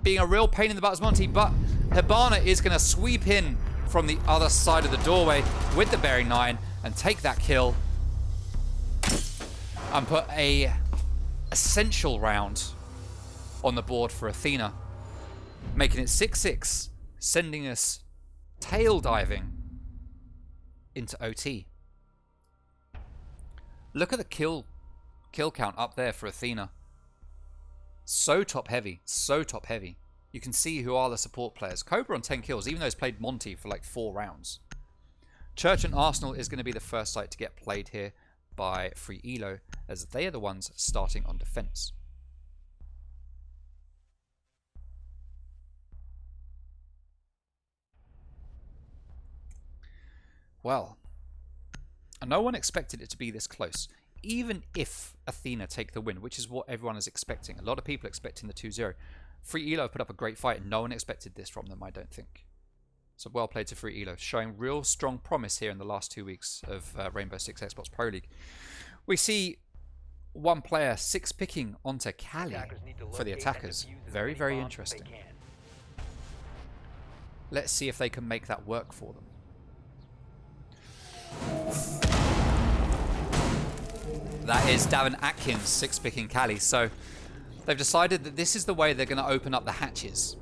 being a real pain in the butt as Monty, but Hibana is going to sweep in from the other side of the doorway with the bearing 9 and take that kill and put a essential round on the board for Athena, making it 6-6, sending us tail diving into OT. Look at the kill count up there for Athena. So top heavy, so top heavy. You can see who are the support players. Cobra on 10 kills, even though he's played Monty for like 4 rounds. Church and Arsenal is going to be the first site to get played here by Free Elo, as they are the ones starting on defense. Well, no one expected it to be this close. Even if Athena take the win, which is what everyone is expecting. A lot of people expecting the 2-0. Free Elo put up a great fight, and no one expected this from them, I don't think. So well played to Free Elo, showing real strong promise here in the last 2 weeks of Rainbow Six Xbox Pro League. We see one player 6-picking onto Kali for the attackers. Very, very interesting. Let's see if they can make that work for them. That is Davin Atkins 6-picking Kali. So they've decided that this is the way they're going to open up the hatches.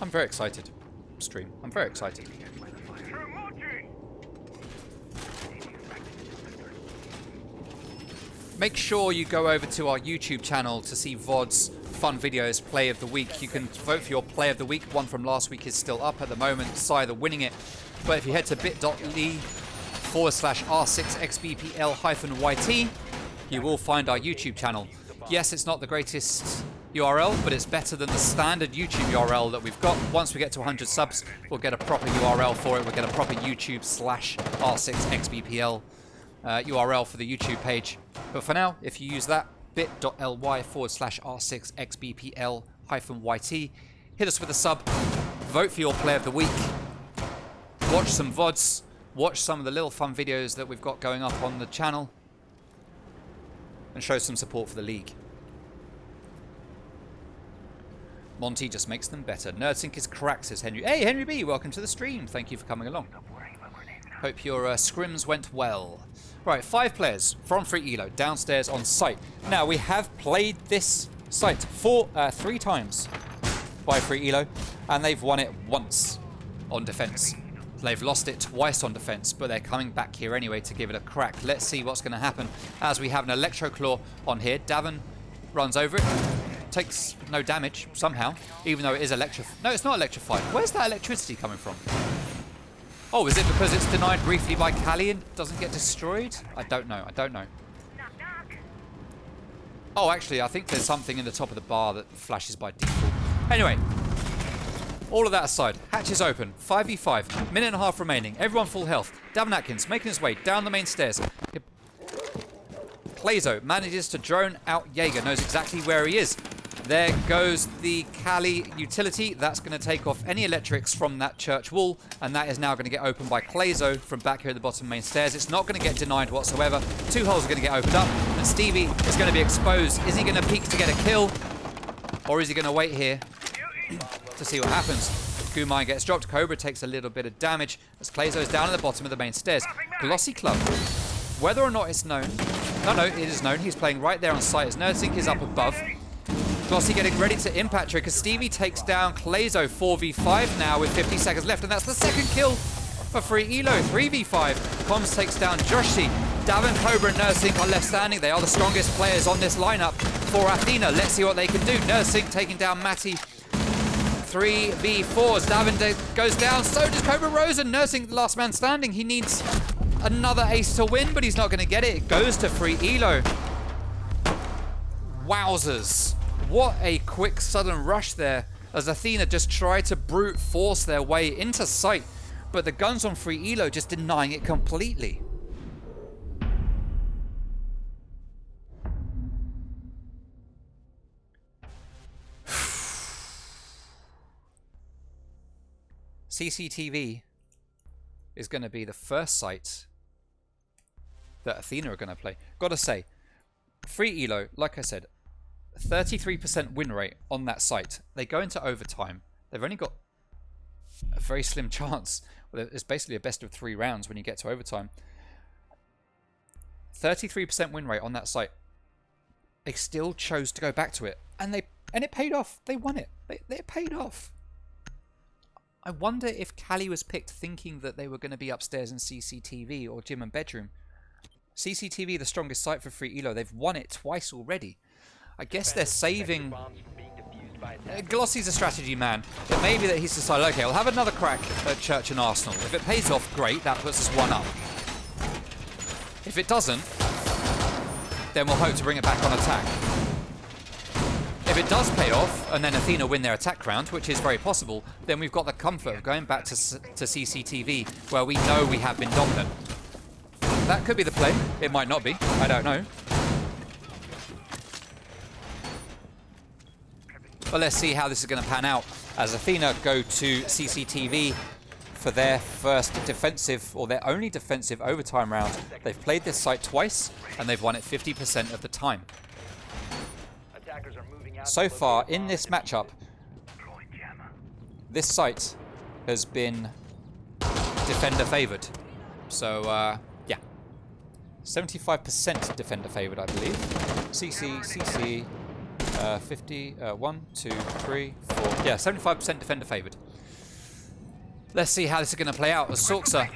I'm very excited. Stream. I'm very excited. Make sure you go over to our YouTube channel to see VOD's fun videos, Play of the Week. You can vote for your Play of the Week. One from last week is still up at the moment. Scyther winning it. But if you head to bit.ly/R6XBPL-YT, you will find our YouTube channel. Yes, it's not the greatest URL, but it's better than the standard YouTube URL that we've got. Once we get to 100 subs, we'll get a proper URL for it. We'll get a proper YouTube/R6XBPL URL for the YouTube page. But for now, if you use that, bit.ly/R6XBPL-YT, hit us with a sub, vote for your Play of the Week, watch some VODs, watch some of the little fun videos that we've got going up on the channel, and show some support for the league. Monty just makes them better. NerdSync is cracked, says Henry. Hey, Henry B, welcome to the stream. Thank you for coming along. Hope your scrims went well. Right, 5 players from Free Elo downstairs on site. Now, we have played this site 3 times by Free Elo, and they've won it once on defense. They've lost it twice on defense, but they're coming back here anyway to give it a crack. Let's see what's going to happen as we have an Electro Claw on here. Davin runs over it. Takes no damage somehow, even though it is electrified. No, it's not electrified. Where's that electricity coming from? Oh, is it because it's denied briefly by Kali and doesn't get destroyed? I don't know. I don't know. Oh, actually, I think there's something in the top of the bar that flashes by default. Anyway, all of that aside, hatch is open. 5v5, minute and a half remaining. Everyone full health. Davin Atkins making his way down the main stairs. Clazo manages to drone out Jaeger, knows exactly where he is. There goes the Kali utility. That's going to take off any electrics from that church wall, and that is now going to get opened by Clazo from back here at the bottom main stairs. It's not going to get denied whatsoever. 2 holes are going to get opened up, and Stevie is going to be exposed. Is he going to peek to get a kill, or is he going to wait here to see what happens? Gumine gets dropped. Cobra takes a little bit of damage as Clazo is down at the bottom of the main stairs. Glossy Club. Whether or not it's known, no, it is known. He's playing right there on site as NerdSync is up above. Glossy getting ready to impact her because Stevie takes down Clazo 4v5 now with 50 seconds left, and that's the second kill for Free Elo. 3v5. Coms takes down Joshi. Davin, Cobra, and NerdSync are left standing. They are the strongest players on this lineup for Athena. Let's see what they can do. NerdSync taking down Matty. 3v4s. Davin goes down. So does Cobra Rosen. NerdSync, the last man standing. He needs another ace to win, but he's not going to get it. It goes to Free Elo. Wowzers. What a quick sudden rush there as Athena just tried to brute force their way into sight, but the guns on Free Elo just denying it completely. CCTV is going to be the first site that Athena are going to play. Gotta say, Free Elo, like I said, 33% win rate on that site. They go into overtime. They've only got a very slim chance. Well, it's basically a best of 3 rounds when you get to overtime. 33% win rate on that site. They still chose to go back to it, and it paid off. They won it. It paid off. I wonder if Callie was picked thinking that they were going to be upstairs in CCTV or gym and bedroom. CCTV, the strongest site for free Elo. They've won it twice already. I guess they're saving... Glossy's a strategy man. It may be that he's decided, okay, I'll have another crack at Church and Arsenal. If it pays off, great, that puts us 1 up. If it doesn't, then we'll hope to bring it back on attack. If it does pay off, and then Athena win their attack round, which is very possible, then we've got the comfort of going back to CCTV, where we know we have been dominant. That could be the play. It might not be. I don't know. But let's see how this is going to pan out as Athena go to CCTV for their first defensive, or their only defensive overtime round. They've played this site twice, and they've won it 50% of the time. So far, in this matchup, this site has been defender favored. So, yeah. 75% defender favored, I believe. CC, 50, 1, 2, 3, 4. Yeah, 75% defender favored. Let's see how this is going to play out. As Sorksa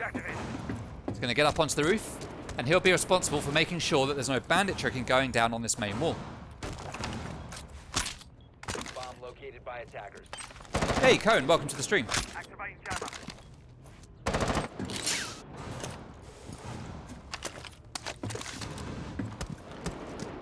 is going to get up onto the roof, and he'll be responsible for making sure that there's no bandit tricking going down on this main wall. Bomb located by attackers. Hey, Cone, welcome to the stream. Activating jammer.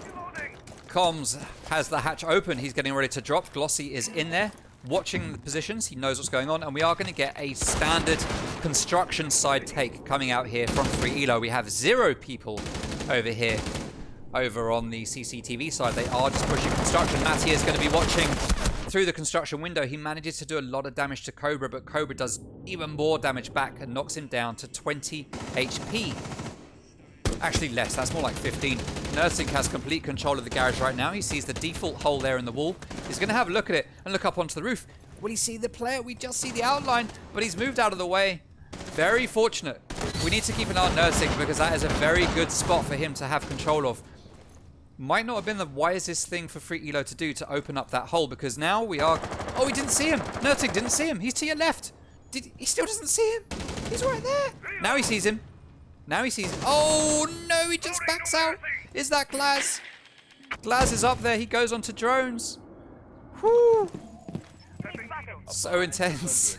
Reloading. Comms has the hatch open. He's getting ready to drop. Glossy is in there, watching the positions. He knows what's going on, and we are going to get a standard construction side take coming out here from Free Elo. We have 0 people over here. Over on the CCTV side, they are just pushing construction. Matty is going to be watching through the construction window. He manages to do a lot of damage to Cobra, but Cobra does even more damage back and knocks him down to 20 HP. Actually less, that's more like 15. Nursing has complete control of the garage right now. He sees the default hole there in the wall. He's going to have a look at it and look up onto the roof. Will he see the player? We just see the outline, but he's moved out of the way. Very fortunate. We need to keep an eye on Nursing because that is a very good spot for him to have control of. Might not have been the wisest thing for Free Elo to do to open up that hole, because now we are... Oh, he didn't see him. Nursing didn't see him. He's to your left. He still doesn't see him. He's right there. Now he sees him. Now he sees... Oh, no, he just backs out. Is that Glaz? Glaz is up there. He goes onto drones. Whew. So intense.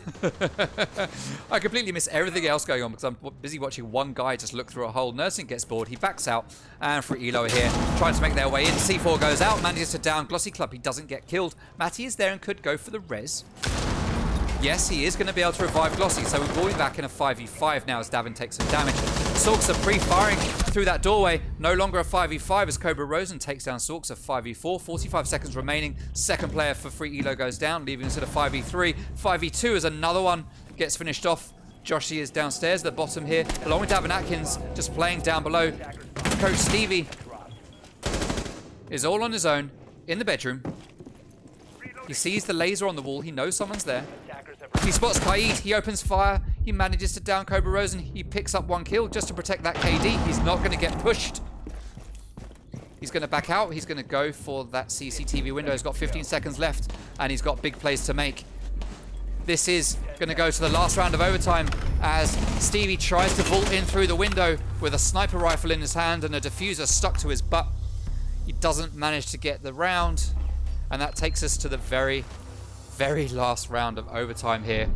I completely miss everything else going on because I'm busy watching one guy just look through a hole. Nursing gets bored. He backs out. And Free Elo here trying to make their way in. C4 goes out. Manages to down Glossy Club. He doesn't get killed. Matty is there and could go for the res. Yes, he is going to be able to revive Glossy, so we'll be back in a 5v5 now as Davin takes some damage. Sorksa pre-firing through that doorway. No longer a 5v5 as Cobra Rosen takes down Sorksa 5v4. 45 seconds remaining. Second player for Free Elo goes down, leaving us at a 5v3. 5v2 as another one gets finished off. Joshy is downstairs at the bottom here, along with Davin Atkins just playing down below. Coach Stevie is all on his own in the bedroom. He sees the laser on the wall. He knows someone's there. He spots Kaid. He opens fire. He manages to down Cobra Rosen. He picks up 1 kill just to protect that KD. He's not going to get pushed. He's going to back out. He's going to go for that CCTV window. He's got 15 seconds left, and he's got big plays to make. This is going to go to the last round of overtime as Stevie tries to vault in through the window with a sniper rifle in his hand and a diffuser stuck to his butt. He doesn't manage to get the round. And that takes us to the very, very last round of overtime here.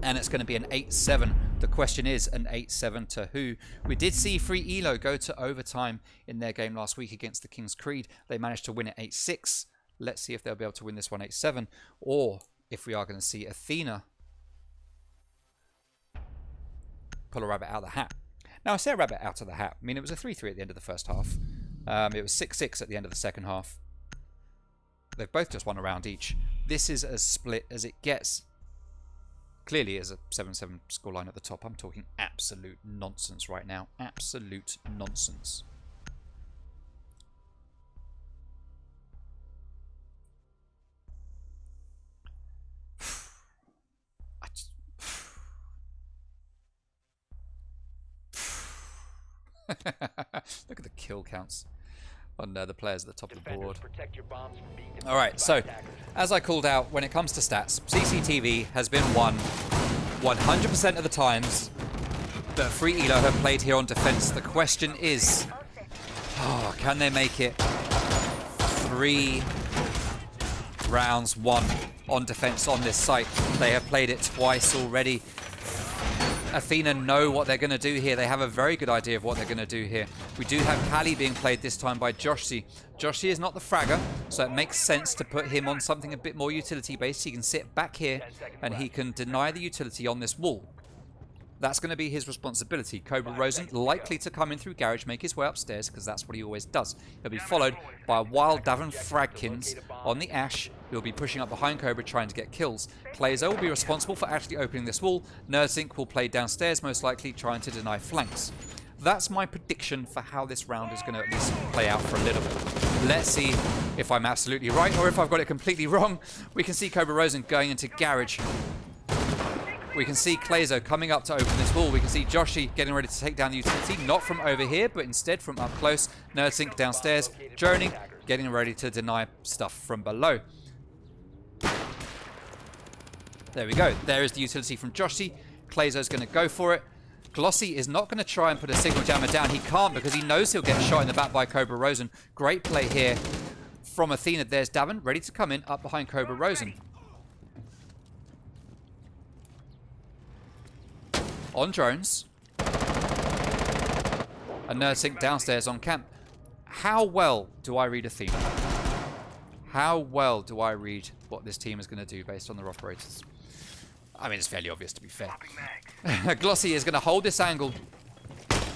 And it's going to be an 8-7. The question is, an 8-7 to who? We did see Free Elo go to overtime in their game last week against the King's Creed. They managed to win it 8-6. Let's see if they'll be able to win this one 8-7. Or if we are going to see Athena pull a rabbit out of the hat. Now, I say a rabbit out of the hat. I mean, it was a 3-3 at the end of the first half. It was 6-6 at the end of the second half. They've both just won a round each. This is as split as it gets. Clearly is a 7-7 scoreline at the top. I'm talking absolute nonsense right now. Absolute nonsense. Look at the kill counts. on the players at the top of the Defenders, board. protect your bombs from being defused All right, by so attackers. as I called out, when it comes to stats, CCTV has been won 100% of the times that Free Elo have played here on defense. The question is, can they make it 3 rounds won on defense on this site? They have played it twice already. Athena know what they're going to do here. They have a very good idea of what they're going to do here. We do have Kali being played this time by Joshi. Joshi is not the fragger, so it makes sense to put him on something a bit more utility-based. He can sit back here, and he can deny the utility on this wall. That's going to be his responsibility. Cobra Rosen likely to come in through garage, make his way upstairs, because that's what he always does. He'll be followed by a wild Davin Fragkins on the Ash. He'll be pushing up behind Cobra, trying to get kills. Clazo will be responsible for actually opening this wall. Nerdsink will play downstairs, most likely trying to deny flanks. That's my prediction for how this round is going to at least play out for a little bit. Let's see if I'm absolutely right, or if I've got it completely wrong. We can see Cobra Rosen going into garage. We can see Clazo coming up to open this wall. We can see Joshi getting ready to take down the utility, not from over here, but instead from up close. Nerdsink downstairs, droning, getting ready to deny stuff from below. There we go. There is the utility from Joshi. Clazo's going to go for it. Glossy is not going to try and put a signal jammer down. He can't because he knows he'll get shot in the back by Cobra Rosen. Great play here from Athena. There's Davin ready to come in up behind Cobra Rosen. On drones. A Nerdsink downstairs on camp. How well do I read Athena? How well do I read what this team is going to do based on their operators? I mean, it's fairly obvious, to be fair. Glossy is going to hold this angle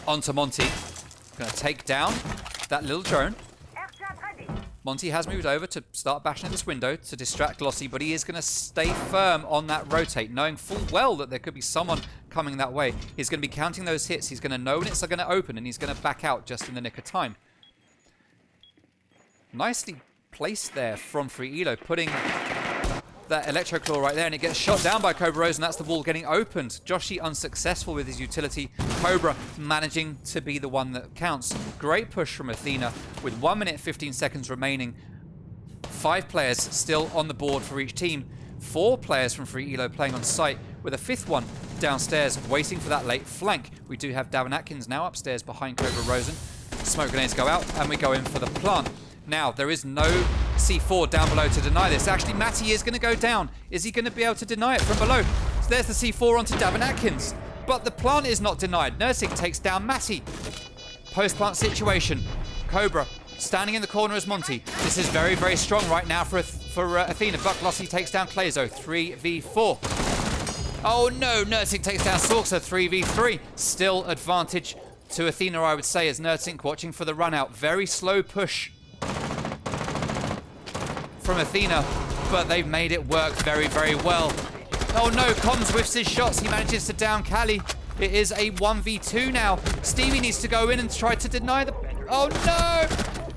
onto Monty. Going to take down that little drone. Monty has moved over to start bashing at this window to distract Glossy, but he is going to stay firm on that rotate, knowing full well that there could be someone coming that way. He's going to be counting those hits. He's going to know when it's going to open, and he's going to back out just in the nick of time. Nicely placed there from Free Elo, putting that Electro Claw right there, and it gets shot down by Cobra Rose, and that's the wall getting opened. Joshi unsuccessful with his utility. Cobra managing to be the one that counts. Great push from Athena with 1 minute 15 seconds remaining. 5 players still on the board for each team. 4 players from Free Elo playing on site, with a 5th one downstairs waiting for that late flank. We do have Davin Atkins now upstairs behind Cobra Rosen. Smoke grenades go out, and we go in for the plant. Now, there is no C4 down below to deny this. Actually, Matty is going to go down. Is he going to be able to deny it from below? So there's the C4 onto Davin Atkins. But the plant is not denied. Nursing takes down Matty. Post-plant situation. Cobra standing in the corner as Monty. This is very, very strong right now for Athena. But Glossy takes down Clazo. 3v4. Oh no, Nursing takes down Sorkser. 3v3. Still advantage to Athena, I would say, as Nursing watching for the run out. Very slow push from Athena, but they've made it work very, very well. Oh no, Comms whiffs his shots. He manages to down Kali. It is a 1v2 now. Stevie needs to go in and try to deny the... Oh no!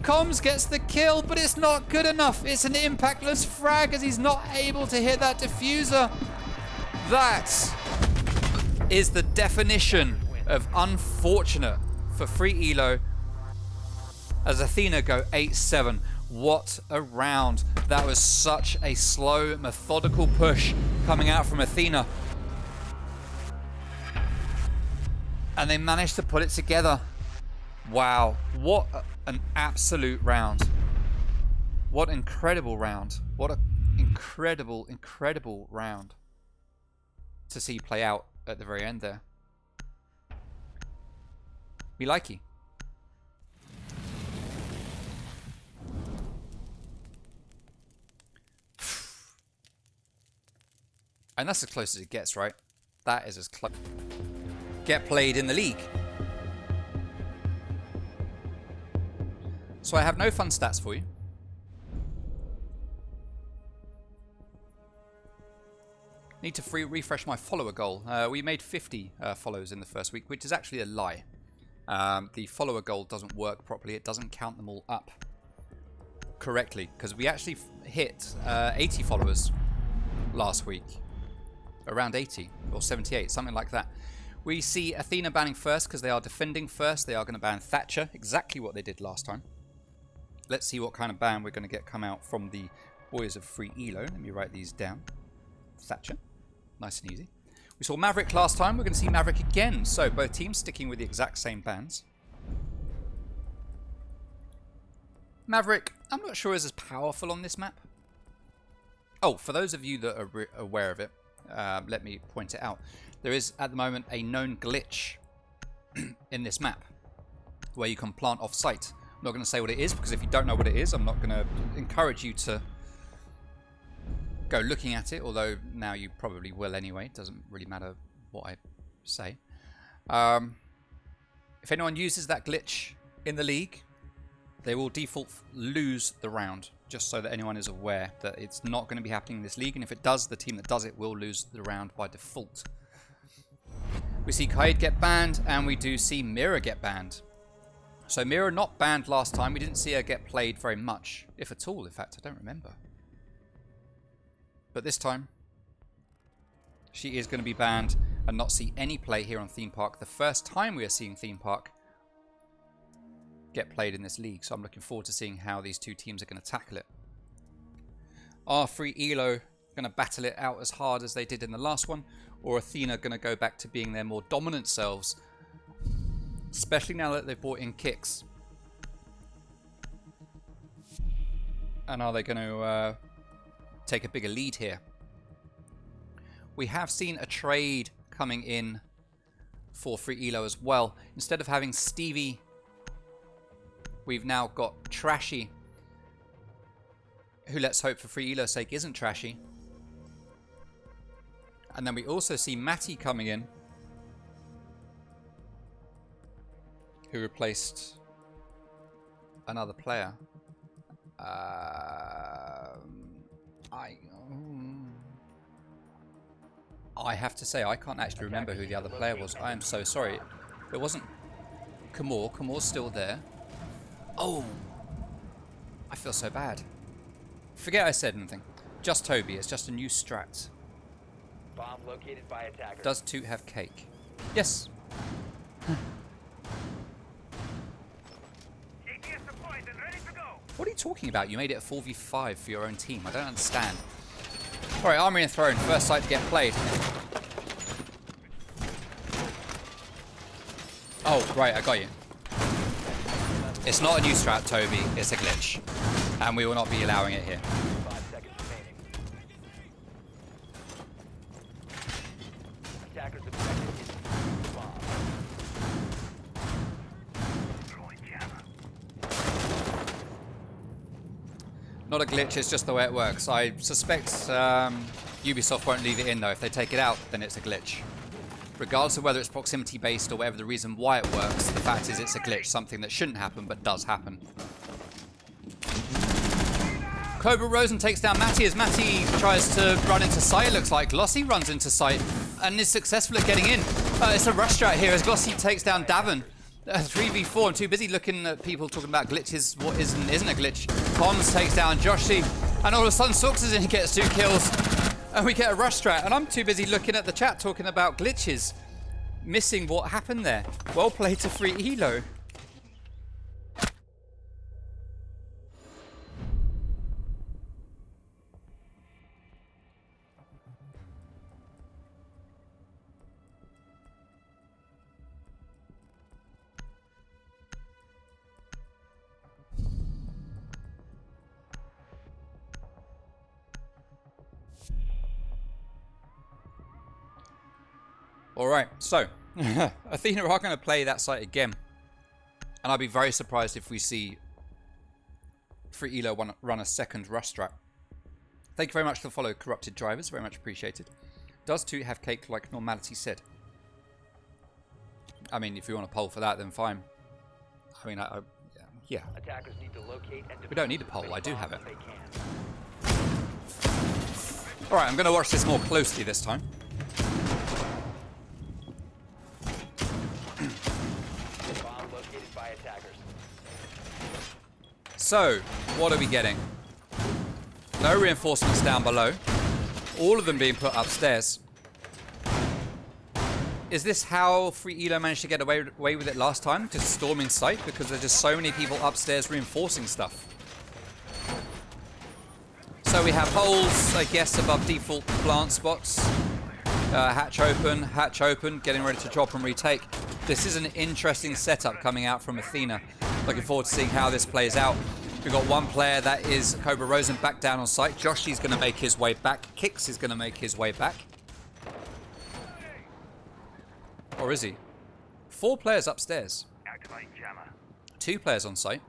Comms gets the kill, but it's not good enough. It's an impactless frag as he's not able to hit that diffuser. That is the definition of unfortunate for Free Elo as Athena go 8-7. What a round. That was such a slow, methodical push coming out from Athena. And they managed to put it together. Wow, what an absolute round. What an incredible round. What an incredible, incredible round to see play out at the very end there. We like you. And that's as close as it gets, right? That is as close. Get played in the league. So I have no fun stats for you. Need to refresh my follower goal. We made 50 follows in the first week, which is actually a lie. The follower goal doesn't work properly. It doesn't count them all up correctly, because we actually hit 80 followers last week. Around 80 or 78, something like that. We see Athena banning first because they are defending first. They are going to ban Thatcher, exactly what they did last time. Let's see what kind of ban we're going to get come out from the boys of Free Elo. Let me write these down. Thatcher. Nice and easy. We saw Maverick last time. We're going to see Maverick again. So both teams sticking with the exact same bans. Maverick, I'm not sure is as powerful on this map. Oh, for those of you that are aware of it, let me point it out. There is at the moment a known glitch in this map where you can plant off site. I'm not going to say what it is because if you don't know what it is, I'm not going to encourage you to go looking at it, although now you probably will anyway. It doesn't really matter what I say. If anyone uses that glitch in the league, they will default lose the round, just so that anyone is aware that it's not going to be happening in this league, and if it does, the team that does it will lose the round by default. We see Kaid get banned, and we do see Mira get banned. So Mira not banned last time. We didn't see her get played very much, if at all. In fact, I don't remember. But this time, she is going to be banned and not see any play here on Theme Park. The first time we are seeing Theme Park get played in this league. So I'm looking forward to seeing how these two teams are going to tackle it. Are Free Elo going to battle it out as hard as they did in the last one? Or Athena going to go back to being their more dominant selves? Especially now that they've brought in kicks. And are they going to take a bigger lead here? We have seen a trade coming in for Free Elo as well. Instead of having Stevie, we've now got Trashy, who, let's hope for Free Elo's sake, isn't trashy. And then we also see Matty coming in, who replaced another player. I have to say, I can't actually remember who the other player was. I am so sorry. It wasn't Kamor. Kamor's still there. Oh! I feel so bad. Forget I said anything. Just Toby. It's just a new strat. Bomb located by attackers. Does Toot have cake? Yes. ATS deployed and ready to go. What are you talking about? You made it a 4v5 for your own team. I don't understand. Alright, Armory and Throne. First site to get played. Oh, right. I got you. It's not a new strat, Toby. It's a glitch. And we will not be allowing it here. 5 seconds remaining. Attackers objective is the bomb. Throwing jammer. Not a glitch, it's just the way it works. I suspect Ubisoft won't leave it in though. If they take it out, then it's a glitch. Regardless of whether it's proximity based or whatever the reason why it works, the fact is it's a glitch, something that shouldn't happen but does happen. Cobra Rosen takes down Matty as Matty tries to run into sight. Looks like Glossy runs into sight and is successful at getting in. It's a rush strat here as Glossy takes down Davin. 3v4. I'm too busy looking at people talking about glitches. What isn't a glitch. Pons takes down Joshi, and all of a sudden Sooks is in and gets 2 kills. And we get a rush strat, and I'm too busy looking at the chat talking about glitches. Missing what happened there. Well played to Free Elo. Alright, so Athena are going to play that site again. And I'd be very surprised if we see Free Elo run a second rush strat. Thank you very much for the follow, Corrupted Drivers. Very much appreciated. Does Toot have cake like Normality said? I mean, if you want to poll for that, then fine. I mean, yeah. Attackers need to locate and We don't need a poll. I do have it. if they can. Alright, I'm going to watch this more closely this time. Bomb located by attackers. So, what are we getting? No reinforcements down below. All of them being put upstairs. Is this how Free Elo managed to get away with it last time? Just storming site? Because there's just so many people upstairs reinforcing stuff. So we have holes, I guess, above default plant spots. Hatch open, getting ready to drop and retake. This is an interesting setup coming out from Athena. Looking forward to seeing how this plays out. We've got one player that is Cobra Rosen back down on site. Joshy's going to make his way back. Kix is going to make his way back. Or is he? 4 players upstairs. Activate jammer. 2 players on site.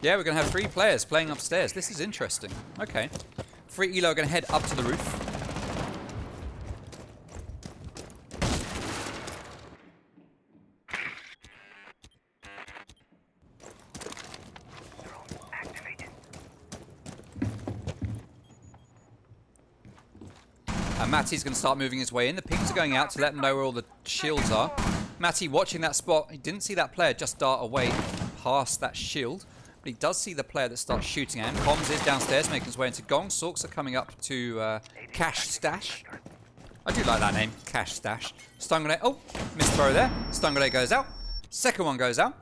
Yeah, we're going to have 3 players playing upstairs. This is interesting. Okay. Free Elo are going to head up to the roof. And Matty's going to start moving his way in. The pings are going out to let him know where all the shields are. Matty watching that spot. He didn't see that player just dart away past that shield. But he does see the player that starts shooting at him. Comms is downstairs, making his way into Gong. Sorks are coming up to Cash Stash. I do like that name, Cash Stash. Stun grenade. Oh, missed throw there. Stun grenade goes out. Second one goes out.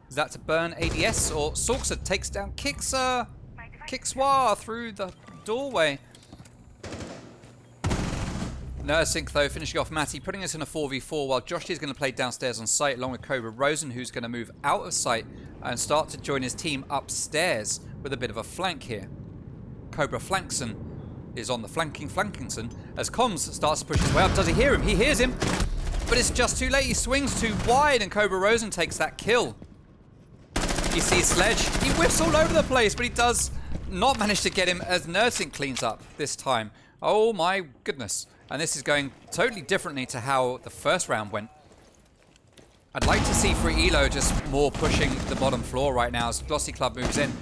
Is that to burn ADS? Or Sorksa takes down Kixwa through the doorway. Nursing though, finishing off Matty, putting us in a 4v4 while Josh is going to play downstairs on site along with Cobra Rosen, who's going to move out of sight and start to join his team upstairs with a bit of a flank here. Cobra Flankson is on the Flankingson as Comms starts to push his way up. Does he hear him? He hears him, but it's just too late. He swings too wide and Cobra Rosen takes that kill. You see Sledge, he whiffs all over the place, but he does not manage to get him as Nursing cleans up this time. Oh my goodness. And this is going totally differently to how the first round went. I'd like to see Free Elo just more pushing the bottom floor right now as Glossy Club moves in.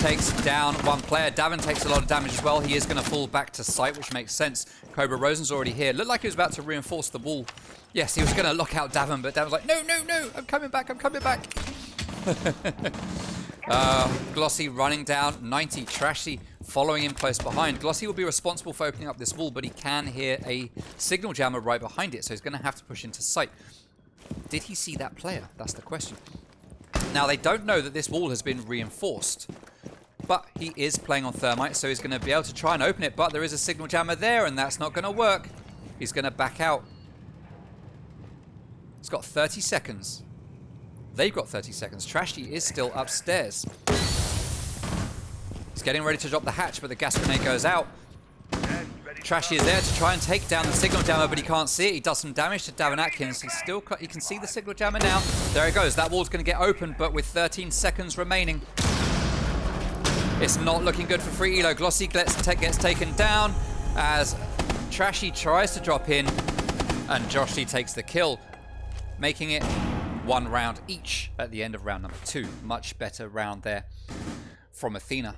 Takes down one player. Davin takes a lot of damage as well. He is going to fall back to site, which makes sense. Cobra Rosen's already here. Looked like he was about to reinforce the wall. Yes, he was going to lock out Davin, but Davin's like, no, no, no, I'm coming back, I'm coming back. Glossy running down, 90, Trashy following him close behind. Glossy will be responsible for opening up this wall, but he can hear a signal jammer right behind it, so he's going to have to push into sight. Did he see that player? That's the question. Now, they don't know that this wall has been reinforced, but he is playing on Thermite, so he's going to be able to try and open it, but there is a signal jammer there, and that's not going to work. He's going to back out. He's got 30 seconds. They've got 30 seconds. Trashy is still upstairs. He's getting ready to drop the hatch, but the gas grenade goes out. Trashy is there to try and take down the signal jammer, but he can't see it. He does some damage to Davin Atkins. He can see the signal jammer now. There it goes. That wall's going to get open, but with 13 seconds remaining, it's not looking good for Free Elo. Glossy gets taken down as Trashy tries to drop in, and Joshy takes the kill, making it 1 round each at the end of round number 2. Much better round there from Athena.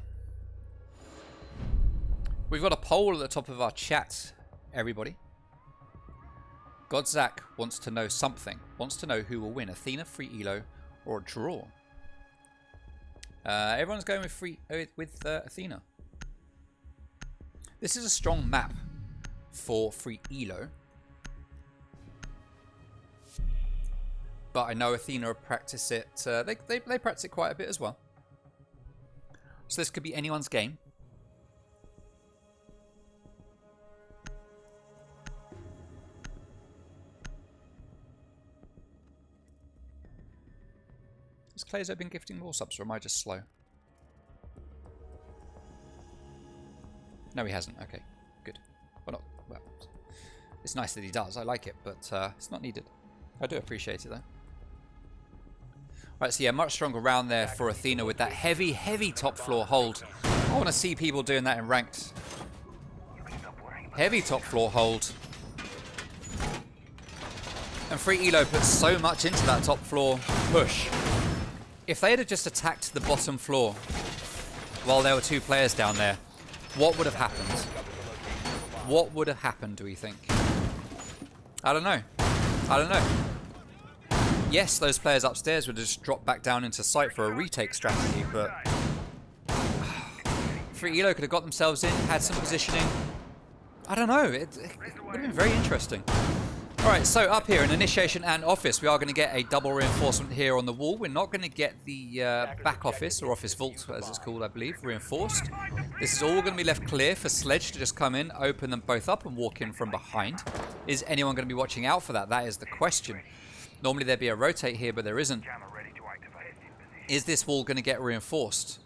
We've got a poll at the top of our chat, everybody. Godzak wants to know something. Wants to know who will win, Athena, Free Elo, or a draw. Everyone's going with Athena. This is a strong map for Free Elo. But I know Athena practice it. They practice it quite a bit as well. So this could be anyone's game. Has Clayzo been gifting more subs, or am I just slow? No, he hasn't. Okay, good. Well, it's nice that he does. I like it, but it's not needed. I do appreciate it though. Right, so yeah, much stronger round there for Athena with that heavy, heavy top floor hold. I want to see people doing that in ranked. Heavy top floor hold. And Free Elo puts so much into that top floor push. If they had just attacked the bottom floor while there were 2 players down there, what would have happened? What would have happened, do we think? I don't know. I don't know. Yes, those players upstairs would have just dropped back down into sight for a retake strategy, but Free Elo could have got themselves in, had some positioning. I don't know. It would have been very interesting. Alright, so up here in Initiation and Office, we are going to get a double reinforcement here on the wall. We're not going to get the back office, or Office Vault as it's called, I believe, reinforced. This is all going to be left clear for Sledge to just come in, open them both up and walk in from behind. Is anyone going to be watching out for that? That is the question. Normally there'd be a rotate here, but there isn't. Is this wall going to get reinforced?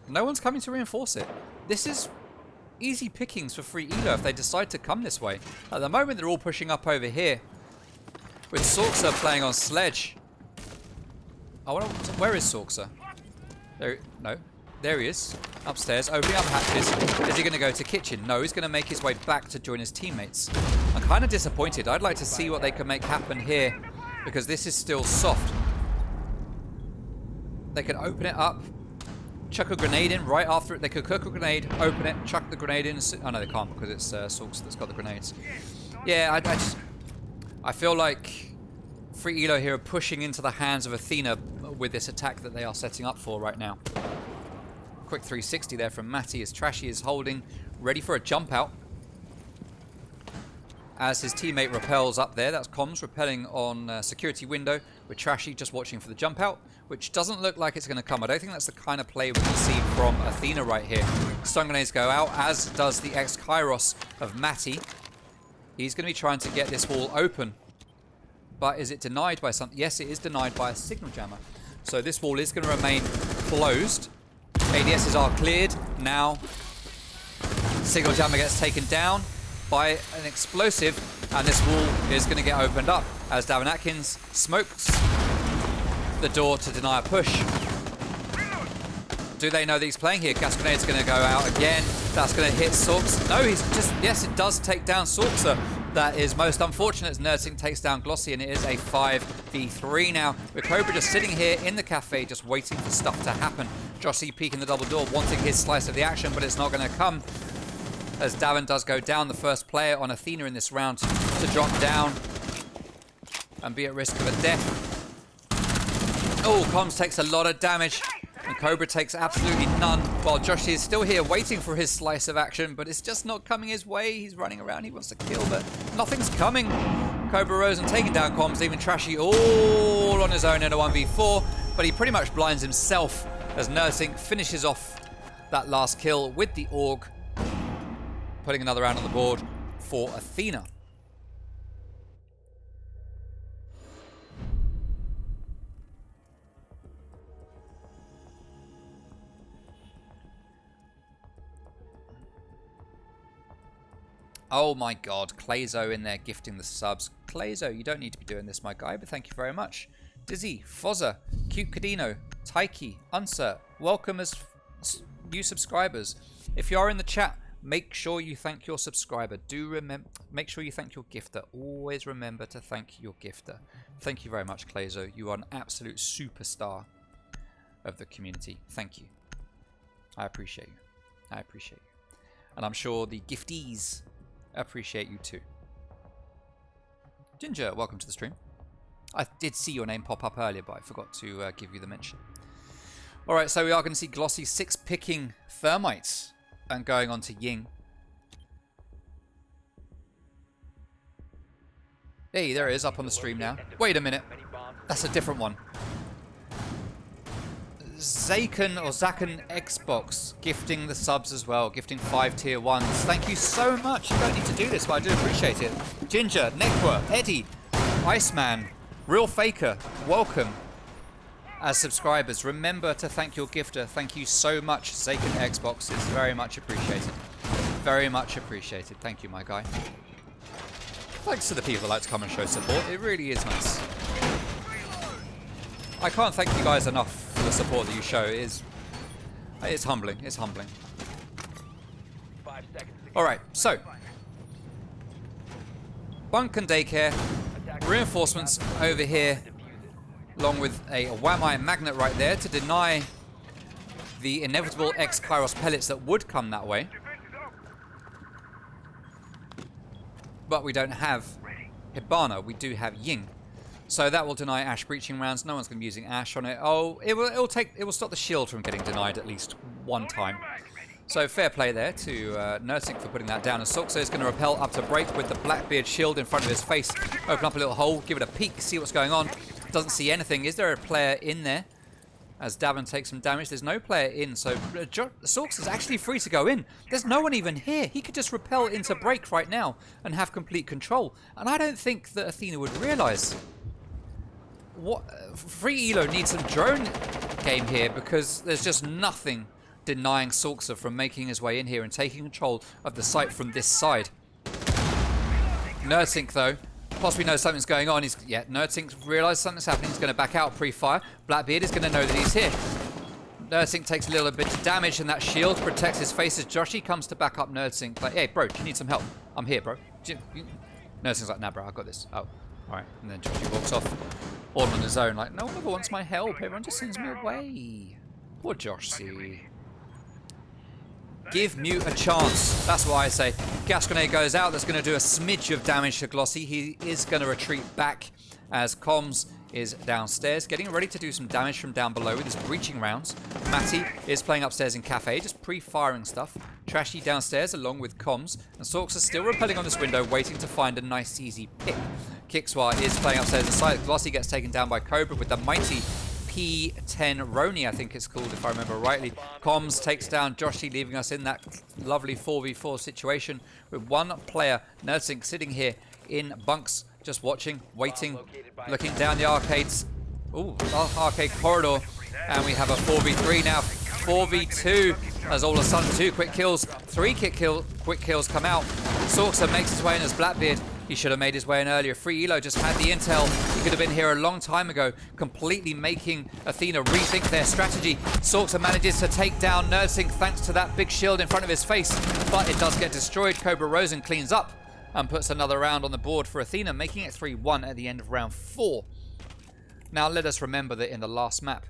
No one's coming to reinforce it. This is easy pickings for free Elo if they decide to come this way. At the moment, they're all pushing up over here, with Sorxa playing on Sledge. I wonder, where is Sorxa? There, no, there he is, upstairs, opening up hatches. Is he going to go to kitchen? No, he's going to make his way back to join his teammates. I'm kind of disappointed. I'd like to see what they can make happen here, because this is still soft. They can open it up, chuck a grenade in right after it. They could cook a grenade, open it, chuck the grenade in. Oh no, they can't because it's Sorxa that's got the grenades. Yeah, I feel like free Elo here are pushing into the hands of Athena with this attack that they are setting up for right now. Quick 360 there from Matty as Trashy is holding, ready for a jump out. As his teammate repels up there, that's Comms repelling on security window, with Trashy just watching for the jump out, which doesn't look like it's going to come. I don't think that's the kind of play we can see from Athena right here. Stun grenades go out, as does the ex-Kairos of Matty. He's going to be trying to get this wall open. But is it denied by something? Yes, it is denied by a signal jammer. So this wall is going to remain closed. ADSs are cleared. Now, signal jammer gets taken down by an explosive, and this wall is going to get opened up as Davin Atkins smokes the door to deny a push. Do they know that he's playing here? Gas grenade's going to go out again. That's going to hit Sorxa. No, he's just... Yes, it does take down Sorxa. That is most unfortunate as Nursing takes down Glossy, and it is a 5v3 now. With Cobra just sitting here in the cafe, just waiting for stuff to happen. Jossie peeking the double door, wanting his slice of the action, but it's not going to come. As Davin does go down, the first player on Athena in this round to drop down and be at risk of a death. Oh, Comms takes a lot of damage, and Cobra takes absolutely none, while Josh is still here waiting for his slice of action, but it's just not coming his way. He's running around, he wants to kill, but nothing's coming. Cobra Rosen taking down Comms, leaving Trashy all on his own in a 1v4, but he pretty much blinds himself as Nursing finishes off that last kill with the AUG, putting another round on the board for Athena. Oh my god, Clayzo in there gifting the subs. Clayzo, you don't need to be doing this, my guy, but thank you very much. Dizzy, Fozza, Cute Cadino, Taiki, Unsert, welcome as new subscribers. If you are in the chat, make sure you thank your subscriber. Make sure you thank your gifter. Always remember to thank your gifter. Thank you very much, Clayzo. You are an absolute superstar of the community. Thank you. I appreciate you. I appreciate you. And I'm sure the giftees appreciate you too. Ginger, welcome to the stream. I did see your name pop up earlier, but I forgot to give you the mention. Alright, so we are going to see Glossy 6 picking Thermites and going on to Ying. Hey, there it is, up on the stream now. Wait a minute. That's a different one. Zaken or Zaken Xbox gifting the subs as well, gifting 5 tier 1s. Thank you so much. You don't need to do this, but I do appreciate it. Ginger, Nekwa, Eddie, Iceman, Real Faker, welcome as subscribers. Remember to thank your gifter. Thank you so much, Zaken Xbox. It's very much appreciated. Very much appreciated. Thank you, my guy. Thanks to the people that like to come and show support. It really is nice. I can't thank you guys enough for the support that you show. It's humbling. It's humbling. Alright, so bunk and daycare, reinforcements over here, along with a Whamite magnet right there to deny the inevitable ex-Kairos pellets that would come that way. But we don't have Hibana, we do have Ying. So that will deny Ash breaching rounds. No one's going to be using Ash on it. Oh, it will stop the shield from getting denied at least one time. So fair play there to Nursic for putting that down. And Soxa is going to repel up to break with the Blackbeard shield in front of his face. Open up a little hole, give it a peek, see what's going on. Doesn't see anything. Is there a player in there? As Davin takes some damage, there's no player in, so Soxa is actually free to go in. There's no one even here. He could just repel into break right now and have complete control. And I don't think that Athena would realise. What Free Elo needs some drone game here, because there's just nothing denying Soxa from making his way in here and taking control of the site from this side. Nurtink, though, possibly knows something's going on. Nurtink realised something's happening. He's going to back out pre-fire. Blackbeard is going to know that he's here. Nurtink takes a little bit of damage, and that shield protects his face as Joshi comes to back up Nurtink. Like, hey, bro, do you need some help? I'm here, bro. Nurtink's like, nah, bro, I've got this. Oh, all right. And then Joshi walks off all on his own. Like, no one ever wants my help. Everyone just sends me away. Poor Joshi. Give Mute a chance. That's what I say. Gas grenade goes out. That's going to do a smidge of damage to Glossy. He is going to retreat back as Comms is downstairs, getting ready to do some damage from down below with his breaching rounds. Matty is playing upstairs in Cafe, just pre-firing stuff. Trashy downstairs along with Comms. And Sorks are still repelling on this window, waiting to find a nice easy pick. Kickswar is playing upstairs inside. Glossy gets taken down by Cobra with the mighty P10 Roni, I think it's called, if I remember rightly. Comms takes down Joshi, leaving us in that lovely 4v4 situation with one player, Nursing, sitting here in bunks, just watching, waiting, looking down the arcades. Ooh, arcade corridor. And we have a 4v3 now. 4v2 as all of a sudden 2 quick kills, 3 quick kills come out. Sorksa makes his way in as Blackbeard. He should have made his way in earlier. Free Elo just had the intel. He could have been here a long time ago, completely making Athena rethink their strategy. Sorksa manages to take down Nursing thanks to that big shield in front of his face, but it does get destroyed. Cobra Rosen cleans up and puts another round on the board for Athena, making it 3-1 at the end of round 4. Now let us remember that in the last map,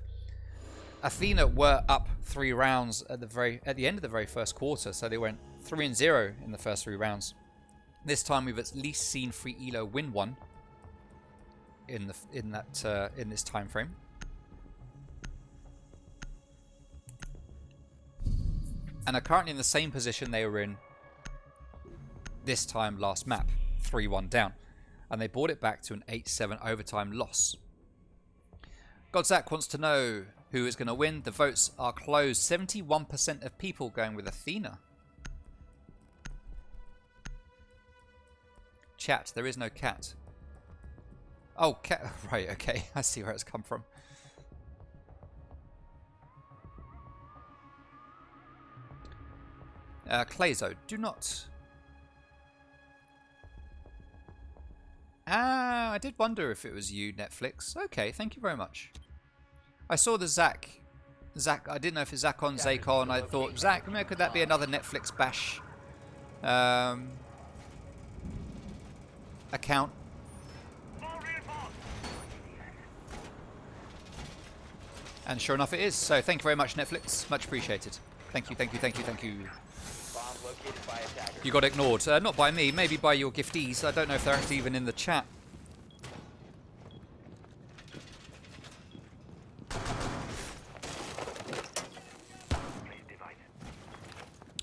Athena were up 3 rounds at the end of the very first quarter, so they went 3-0 in the first 3 rounds. This time we've at least seen Free Elo win one in this time frame. And are currently in the same position they were in this time last map, 3-1 down. And they brought it back to an 8-7 overtime loss. Godzak wants to know who is going to win. The votes are closed. 71% of people going with Athena. Chat, there is no cat. Oh, cat. Right, okay. I see where it's come from. Clayzo, do not. Ah, I did wonder if it was you, Netflix. Okay, thank you very much. I saw the Zach. I didn't know if it's Zakon, Zakon. I thought, Zach, could that be another Netflix bash account? And sure enough it is. So thank you very much, Netflix. Much appreciated. Thank you, thank you, thank you, thank you. You got ignored. Not by me, maybe by your giftees. I don't know if they're actually even in the chat.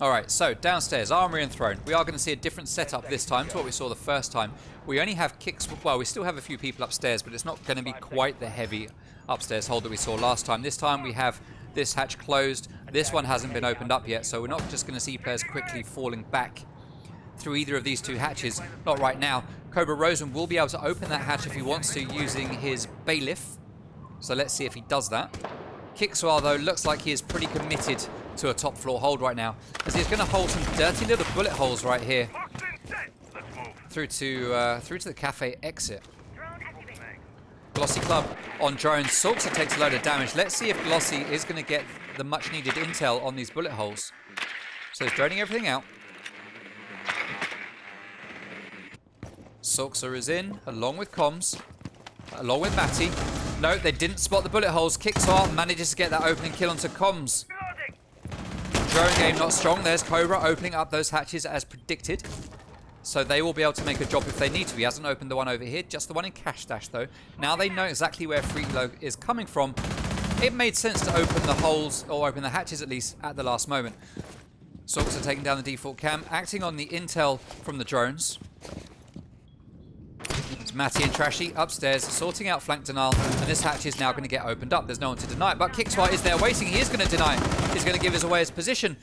Alright, so downstairs, Armory and Throne. We are going to see a different setup this time to what we saw the first time. We only have kicks, well, we still have a few people upstairs, but it's not going to be quite the heavy upstairs hold that we saw last time. This time we have this hatch closed. This one hasn't been opened up yet, so we're not just going to see players quickly falling back through either of these 2 hatches. Not right now. Cobra Rosen will be able to open that hatch if he wants to using his bailiff. So let's see if he does that. Kickswar, though, looks like he is pretty committed to a top floor hold right now, as he's going to hold some dirty little bullet holes right here through to the cafe exit. Glossy Club on drone. Sorksa takes a load of damage. Let's see if Glossy is going to get the much needed intel on these bullet holes. So he's droning everything out. Sorksa is in, along with Comms, along with Matty. No, they didn't spot the bullet holes. Kickswar manages to get that opening kill onto Comms. Drone game not strong. There's Cobra opening up those hatches as predicted. So they will be able to make a job if they need to. He hasn't opened the one over here, just the one in Cash Dash though. Now they know exactly where Free Elo is coming from. It made sense to open the holes, or open the hatches at least, at the last moment. Sorks are taking down the default cam, acting on the intel from the drones. It's Matty and Trashy upstairs, sorting out flank denial, and this hatch is now going to get opened up. There's no one to deny it, but Kickswire is there waiting. He is going to deny. He's going to give us away his position.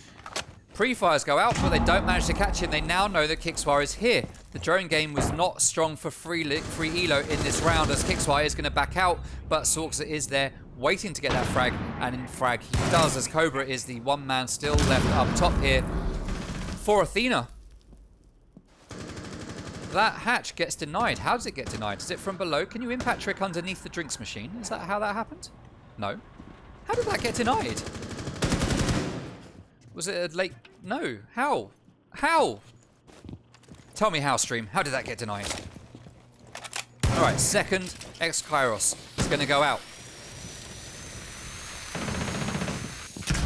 Pre-fires go out, but they don't manage to catch him. They now know that Kickswire is here. The drone game was not strong for free Elo in this round, as Kickswire is going to back out, but Sorks is there waiting to get that frag, and in frag he does, as Cobra is the one man still left up top here for Athena. That hatch gets denied. How does it get denied? Is it from below? Can you impact trick underneath the drinks machine? Is that how that happened? No. How did that get denied? Was it a late... No. How? How? Tell me how, stream. How did that get denied? Alright, second X-Kairos is going to go out.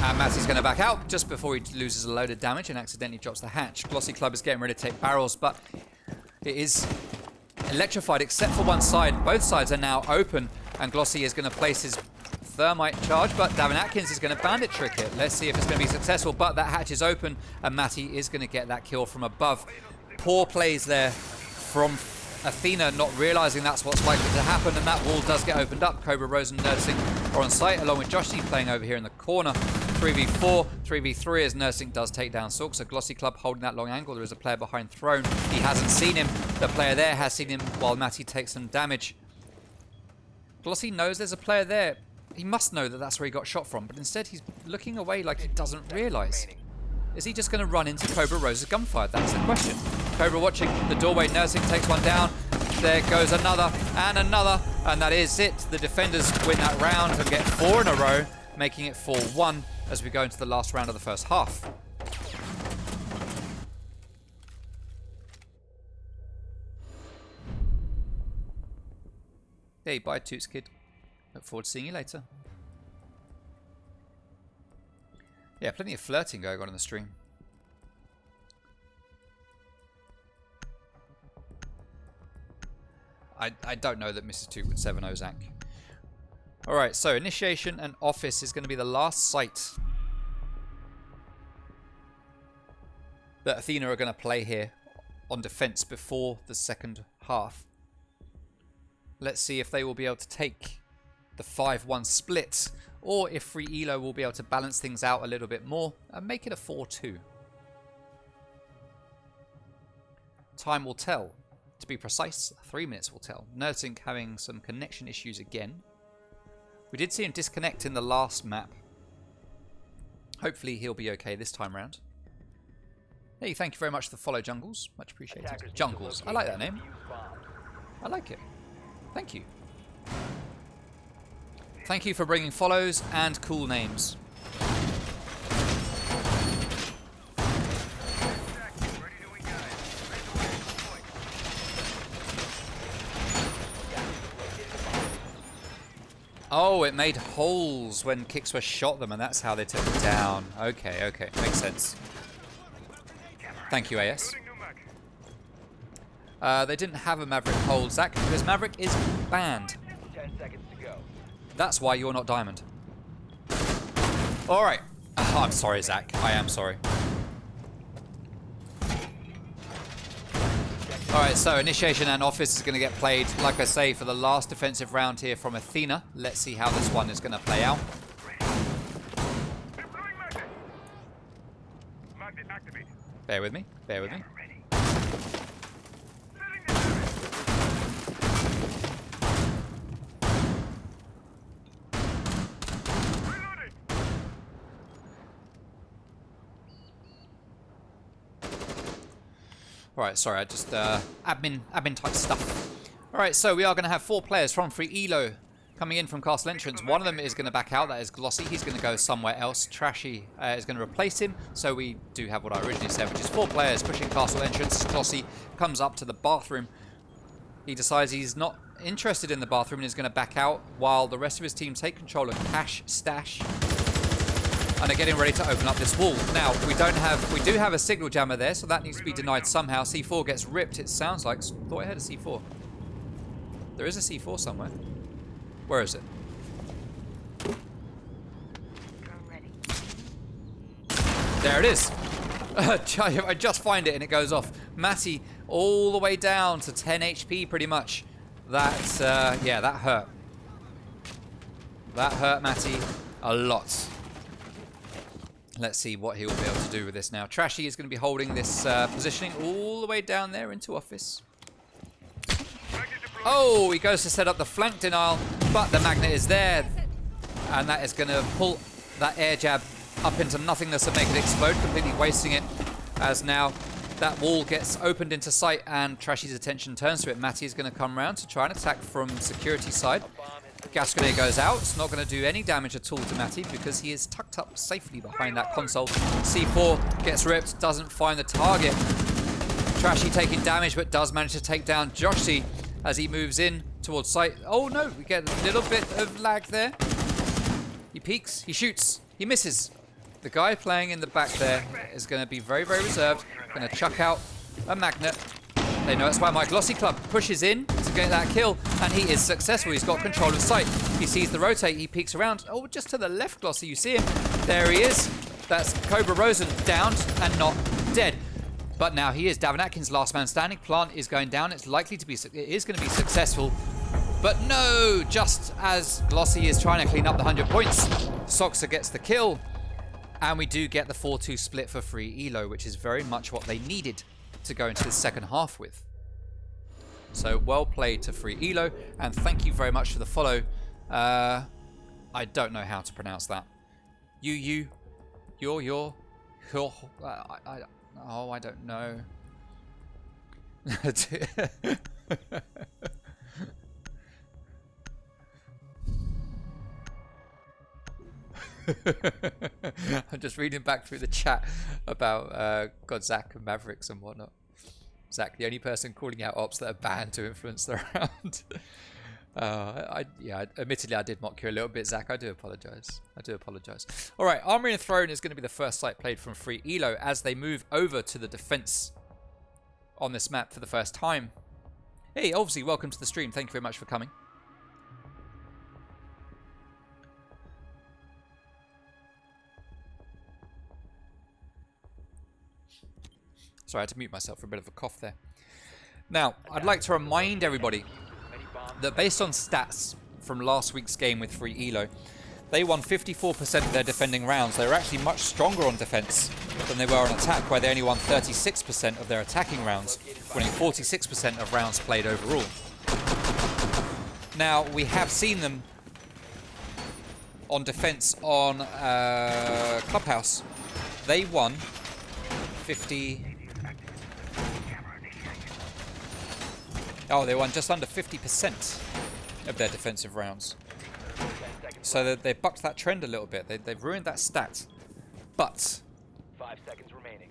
And Matty's going to back out just before he loses a load of damage and accidentally drops the hatch. Glossy Club is getting ready to take barrels, but it is electrified except for one side. Both sides are now open, and Glossy is going to place his thermite charge, but Davin Atkins is going to bandit trick it. Let's see if it's going to be successful, but that hatch is open, and Matty is going to get that kill from above. Poor plays there from Athena, not realizing that's what's likely to happen, and that wall does get opened up. Cobra, Rose, and Nursing are on site, along with Joshi playing over here in the corner. 3v4, 3v3 as Nursing does take down Sorks. So Glossy Club holding that long angle. There is a player behind Throne. He hasn't seen him. The player there has seen him while Matty takes some damage. Glossy knows there's a player there. He must know that that's where he got shot from, but instead he's looking away like he doesn't realize. Is he just going to run into Cobra Rose's gunfire? That's the question. Cobra watching the doorway. Nursing takes one down. There goes another, and that is it. The defenders win that round and get 4 in a row, making it 4-1 as we go into the last round of the first half. Hey, bye Toots kid. Look forward to seeing you later. Yeah, plenty of flirting going on in the stream. I don't know that Mrs. Toot would 7-0 Zach. Alright, so initiation and office is going to be the last site that Athena are going to play here on defense before the second half. Let's see if they will be able to take the 5-1 split, or if Free Elo will be able to balance things out a little bit more and make it a 4-2. Time will tell. To be precise, 3 minutes will tell. Nursing having some connection issues again. We did see him disconnect in the last map. Hopefully he'll be okay this time round. Hey, thank you very much for the follow, Jungles. Much appreciated. Jungles. I like that name. I like it. Thank you. Thank you for bringing follows and cool names. Oh, it made holes when Kickswire shot them, and that's how they took it down. Okay, okay. Makes sense. Thank you, AS. They didn't have a Maverick hold, Zach, because Maverick is banned. 10 seconds to go. That's why you're not Diamond. Alright. Oh, I'm sorry, Zach. I am sorry. Alright, so initiation and office is going to get played, like I say, for the last defensive round here from Athena. Let's see how this one is going to play out. Bear with me. Bear with me. Alright, sorry, I just, admin type stuff. Alright, so we are going to have 4 players from Free Elo coming in from Castle Entrance. One of them is going to back out, that is Glossy. He's going to go somewhere else. Trashy is going to replace him. So we do have what I originally said, which is 4 players pushing Castle Entrance. Glossy comes up to the bathroom. He decides he's not interested in the bathroom and is going to back out while the rest of his team take control of Cash Stash. And are getting ready to open up this wall. Now, we do have a signal jammer there, so that needs to be denied somehow. C4 gets ripped, it sounds like. Thought I had a C4. There is a C4 somewhere. Where is it? There it is. I just find it and it goes off. Matty all the way down to 10 HP pretty much. That, yeah, that hurt. That hurt Matty a lot. Let's see what he will be able to do with this now. Trashy is going to be holding this positioning all the way down there into office. Oh, he goes to set up the flank denial, but the magnet is there. And that is going to pull that air jab up into nothingness and make it explode, completely wasting it. As now that wall gets opened into sight and Trashy's attention turns to it. Matty is going to come around to try and attack from security side. Gas grenade goes out. It's not going to do any damage at all to Matty because he is tucked up safely behind that console. C4 gets ripped, doesn't find the target. Trashy taking damage but does manage to take down Joshy as he moves in towards sight. Oh no, we get a little bit of lag there. He peeks, he shoots, he misses. The guy playing in the back there is going to be very, very reserved. Going to chuck out a magnet. They know it's why my Glossy Club pushes in to get that kill, and he is successful. He's got control of sight. He sees the rotate, he peeks around. Oh, just to the left, Glossy, you see him. There he is. That's Cobra Rosen downed and not dead. But now he is. Davin Atkins, last man standing. Plant is going down. It's likely to be, it is going to be successful. But no, just as Glossy is trying to clean up the 100 points, Soxa gets the kill. And we do get the 4-2 split for Free Elo, which is very much what they needed to go into the second half with. So well played to Free Elo, and thank you very much for the follow. I don't know how to pronounce that. Your, oh, I don't know. I'm just reading back through the chat about God, Zach and Mavericks and whatnot. Zach, the only person calling out ops that are banned to influence the round. Admittedly, I did mock you a little bit, Zach. I do apologise. All right, Armory and Throne is going to be the first site played from Free Elo as they move over to the defence on this map for the first time. Hey, obviously, welcome to the stream. Thank you very much for coming. Sorry, I had to mute myself for a bit of a cough there. Now, I'd like to remind everybody that based on stats from last week's game with Free Elo, they won 54% of their defending rounds. They were actually much stronger on defense than they were on attack, where they only won 36% of their attacking rounds, winning 46% of rounds played overall. Now, we have seen them on defense on Clubhouse. They won 50... Oh, they won just under 50% of their defensive rounds. So they bucked that trend a little bit. They've ruined that stat. But 5 seconds remaining.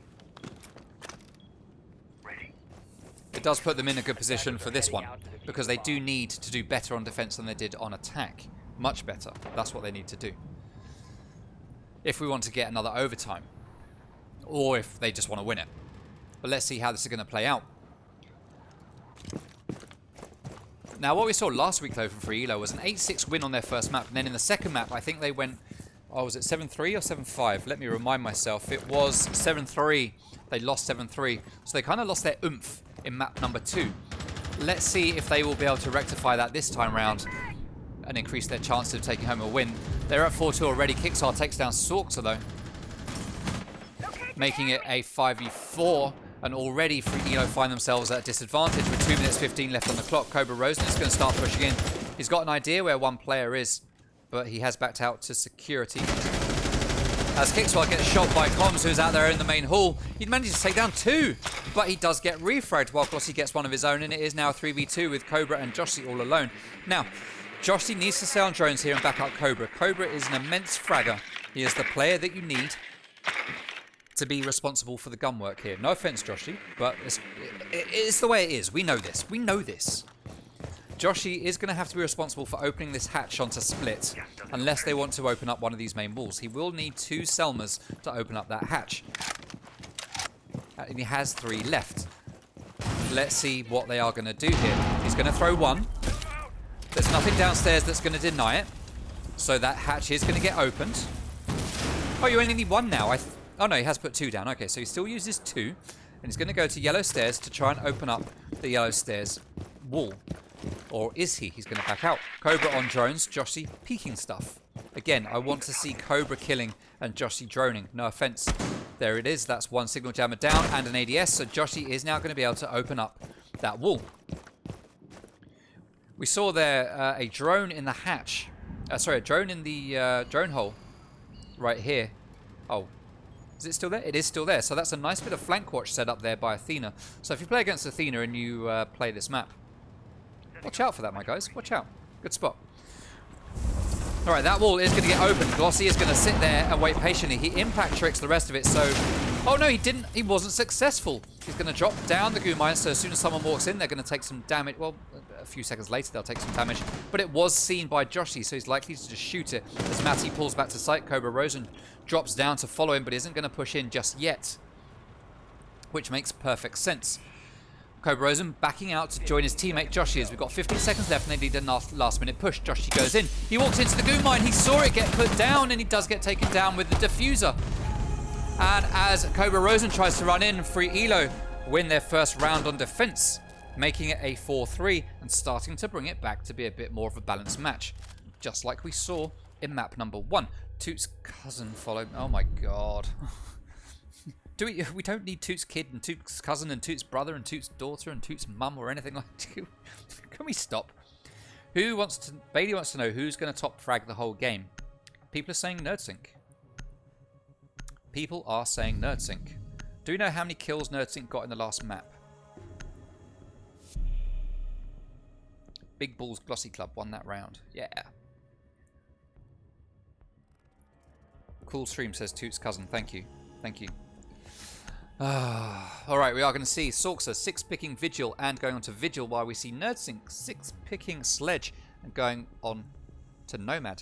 it does put them in a good position for this one, because they do need to do better on defense than they did on attack. Much better. That's what they need to do. If we want to get another overtime. Or if they just want to win it. But let's see how this is going to play out. Now, what we saw last week, though, from Free Elo was an 8-6 win on their first map. And then in the second map, I think they went... Oh, was it 7-3 or 7-5? Let me remind myself. It was 7-3. They lost 7-3. So they kind of lost their oomph in map number 2. Let's see if they will be able to rectify that this time round and increase their chances of taking home a win. They're at 4-2 already. Kixar takes down Sorxa, though, making it a 5v4. And already Free Elo find themselves at a disadvantage with 2 minutes 15 left on the clock. Cobra Rosen is going to start pushing in. He's got an idea where one player is, but he has backed out to security. As Kixwell gets shot by Comms, who's out there in the main hall. He manages to take down 2, but he does get refragged while Glossy gets one of his own, and it is now 3v2 with Cobra and Joshy all alone. Now, Joshy needs to stay on drones here and back up Cobra. Cobra is an immense fragger. He is the player that you need to be responsible for the gun work here. No offense, Joshy, but it's the way it is. We know this. We know this. Joshy is going to have to be responsible for opening this hatch onto Split, unless they want to open up one of these main walls. He will need 2 Selmas to open up that hatch. And he has 3 left. Let's see what they are going to do here. He's going to throw 1. There's nothing downstairs that's going to deny it. So that hatch is going to get opened. Oh, you only need 1 now. Oh no, he has put 2 down. Okay, so he still uses 2. And he's going to go to yellow stairs to try and open up the yellow stairs wall. Or is he? He's going to back out. Cobra on drones. Joshy peeking stuff. Again, I want to see Cobra killing and Joshy droning. No offense. There it is. That's 1 signal jammer down and an ADS. So Joshy is now going to be able to open up that wall. We saw there a drone in the hatch. Sorry, a drone in the drone hole. Right here. Oh. Is it still there? It is still there. So that's a nice bit of flank watch set up there by Athena. So if you play against Athena and you play this map, watch out for that, my guys. Watch out. Good spot. All right, that wall is going to get open. Glossy is going to sit there and wait patiently. He impact tricks the rest of it. So, oh no, he didn't. He wasn't successful. He's going to drop down the goo mine. So as soon as someone walks in, they're going to take some damage. Well, a few seconds later, they'll take some damage. But it was seen by Joshy, so he's likely to just shoot it. As Matty pulls back to sight, Cobra Rosen drops down to follow him, but isn't going to push in just yet, which makes perfect sense. Cobra Rosen backing out to join his teammate Joshy as we've got 15 seconds left and they need a last minute push. Joshy goes in. He walks into the goo mine. He saw it get put down and he does get taken down with the diffuser. And as Cobra Rosen tries to run in, Free Elo win their first round on defense, making it a 4-3 and starting to bring it back to be a bit more of a balanced match, just like we saw in map number 1. Toot's cousin followed. Oh my god. We don't need Toot's kid and Toot's cousin and Toot's brother and Toot's daughter and Toot's mum or anything like that. Can we stop? Bailey wants to know who's going to top frag the whole game. People are saying NerdSync. People are saying NerdSync. Do we know how many kills NerdSync got in the last map? Big Balls Glossy Club won that round. Yeah. Cool stream, says Toot's cousin. Thank you. Thank you. Alright, we are going to see Sorksa 6-picking Vigil and going on to Vigil while we see NerdSync 6-picking Sledge and going on to Nomad.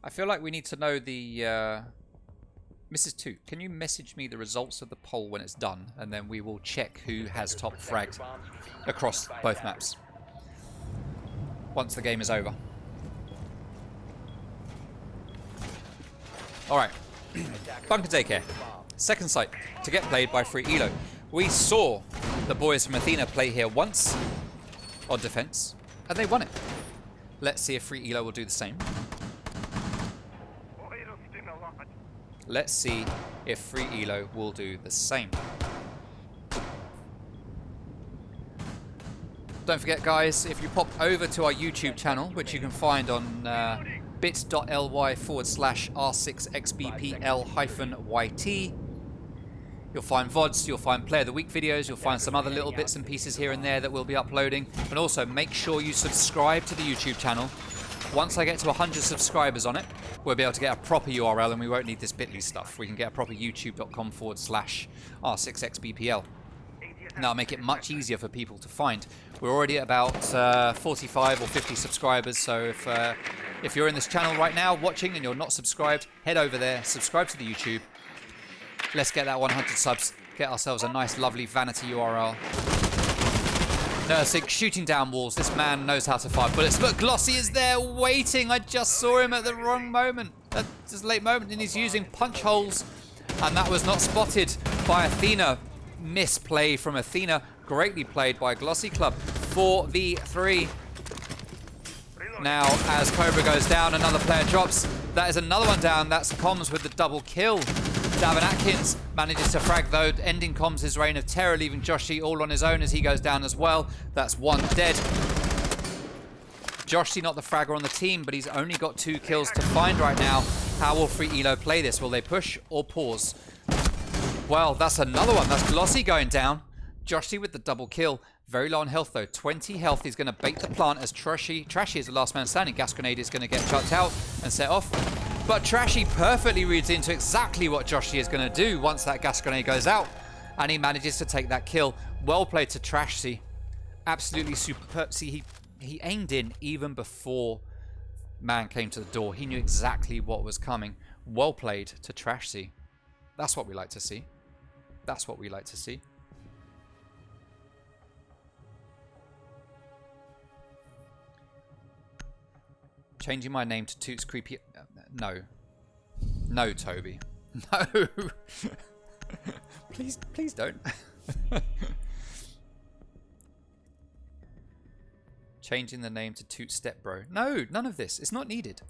I feel like we need to know the... Mrs. Toot, can you message me the results of the poll when it's done and then we will check who has top fragged across both maps once the game is over. Alright, Bunker Daycare, second site to get played by Free Elo. We saw the boys from Athena play here once on defense and they won it. Let's see if Free Elo will do the same. Let's see if Free Elo will do the same. Don't forget, guys, if you pop over to our YouTube channel, which you can find on bit.ly/R6XBPL-YT, you'll find VODs, you'll find Player of the Week videos, you'll find some other little bits and pieces here and there that we'll be uploading. And also, make sure you subscribe to the YouTube channel. Once I get to 100 subscribers on it, we'll be able to get a proper URL and we won't need this bit.ly stuff. We can get a proper youtube.com/R6XBPL. And that'll make it much easier for people to find. We're already at about 45 or 50 subscribers, so if you're in this channel right now watching and you're not subscribed, head over there, subscribe to the YouTube. Let's get that 100 subs, get ourselves a nice lovely vanity URL. NerdSync shooting down walls. This man knows how to fire bullets, but Glossy is there waiting. I just saw him at the wrong moment, at this late moment, and he's using punch holes, and that was not spotted by Athena. Misplay from Athena, greatly played by Glossy Club. 4v3. Now, as Cobra goes down, another player drops. That is another one down. That's Comms with the double kill. Davin Atkins manages to frag, though, ending Comms' reign of terror, leaving Joshy all on his own as he goes down as well. That's one dead. Joshy not the fragger on the team, but he's only got 2 kills to find right now. How will Free Elo play this? Will they push or pause? Well, that's another one. That's Glossy going down. Joshy with the double kill. Very low on health, though. 20 health. He's going to bait the plant as Trashy is the last man standing. Gas grenade is going to get chucked out and set off. But Trashy perfectly reads into exactly what Joshy is going to do once that gas grenade goes out. And he manages to take that kill. Well played to Trashy. Absolutely superb. See, he aimed in even before man came to the door. He knew exactly what was coming. Well played to Trashy. That's what we like to see. That's what we like to see. Changing my name to Toots Creepy... no. No, Toby. No. Please don't. Changing the name to Toot Step Bro. No, none of this. It's not needed.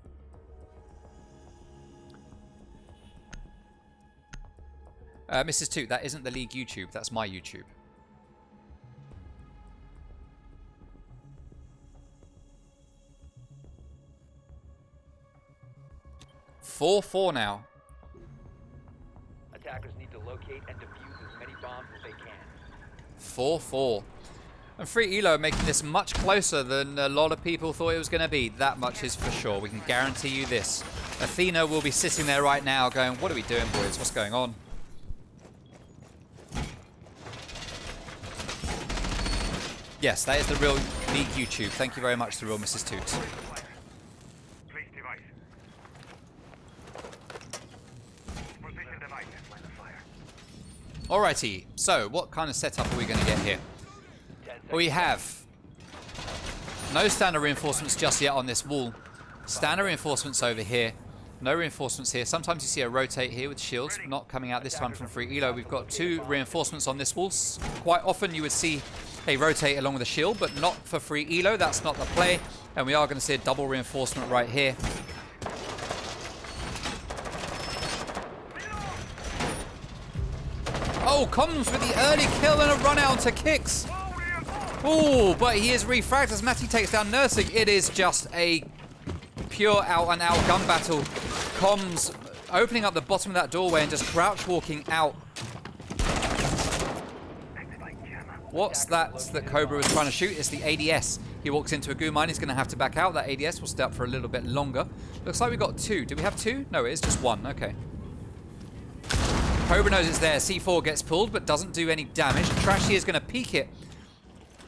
Mrs. Toot, that isn't the league YouTube. That's my YouTube. Four now. Attackers need to locate and defuse as many bombs as they can. 4-4. And Free Elo making this much closer than a lot of people thought it was going to be. That much is for sure. We can guarantee you this. Athena will be sitting there right now going, what are we doing, boys? What's going on? Yes, that is the real league YouTube. Thank you very much, the real Mrs. Toot. Place device. Position device. Line of fire. Alrighty, so what kind of setup are we going to get here? We have no standard reinforcements just yet on this wall. Standard reinforcements over here. No reinforcements here. Sometimes you see a rotate here with shields, not coming out this time from Free Elo. We've got 2 reinforcements on this wall. Quite often you would see a rotate along with a shield, but not for Free Elo. That's not the play. And we are going to see a double reinforcement right here. Oh, comes with the early kill and a run out to Kicks. Oh, but he is refragged as Matty takes down Nursing. It is just a pure out-and-out gun battle. Comms opening up the bottom of that doorway and just crouch walking out. What's that Cobra was trying to shoot? It's the ADS. He walks into a goo mine. He's going to have to back out. That ADS will stay up for a little bit longer. Looks like we got 2. Do we have 2? No, it is just 1. Okay. Cobra knows it's there. C4 gets pulled, but doesn't do any damage. Trashy is going to peek it.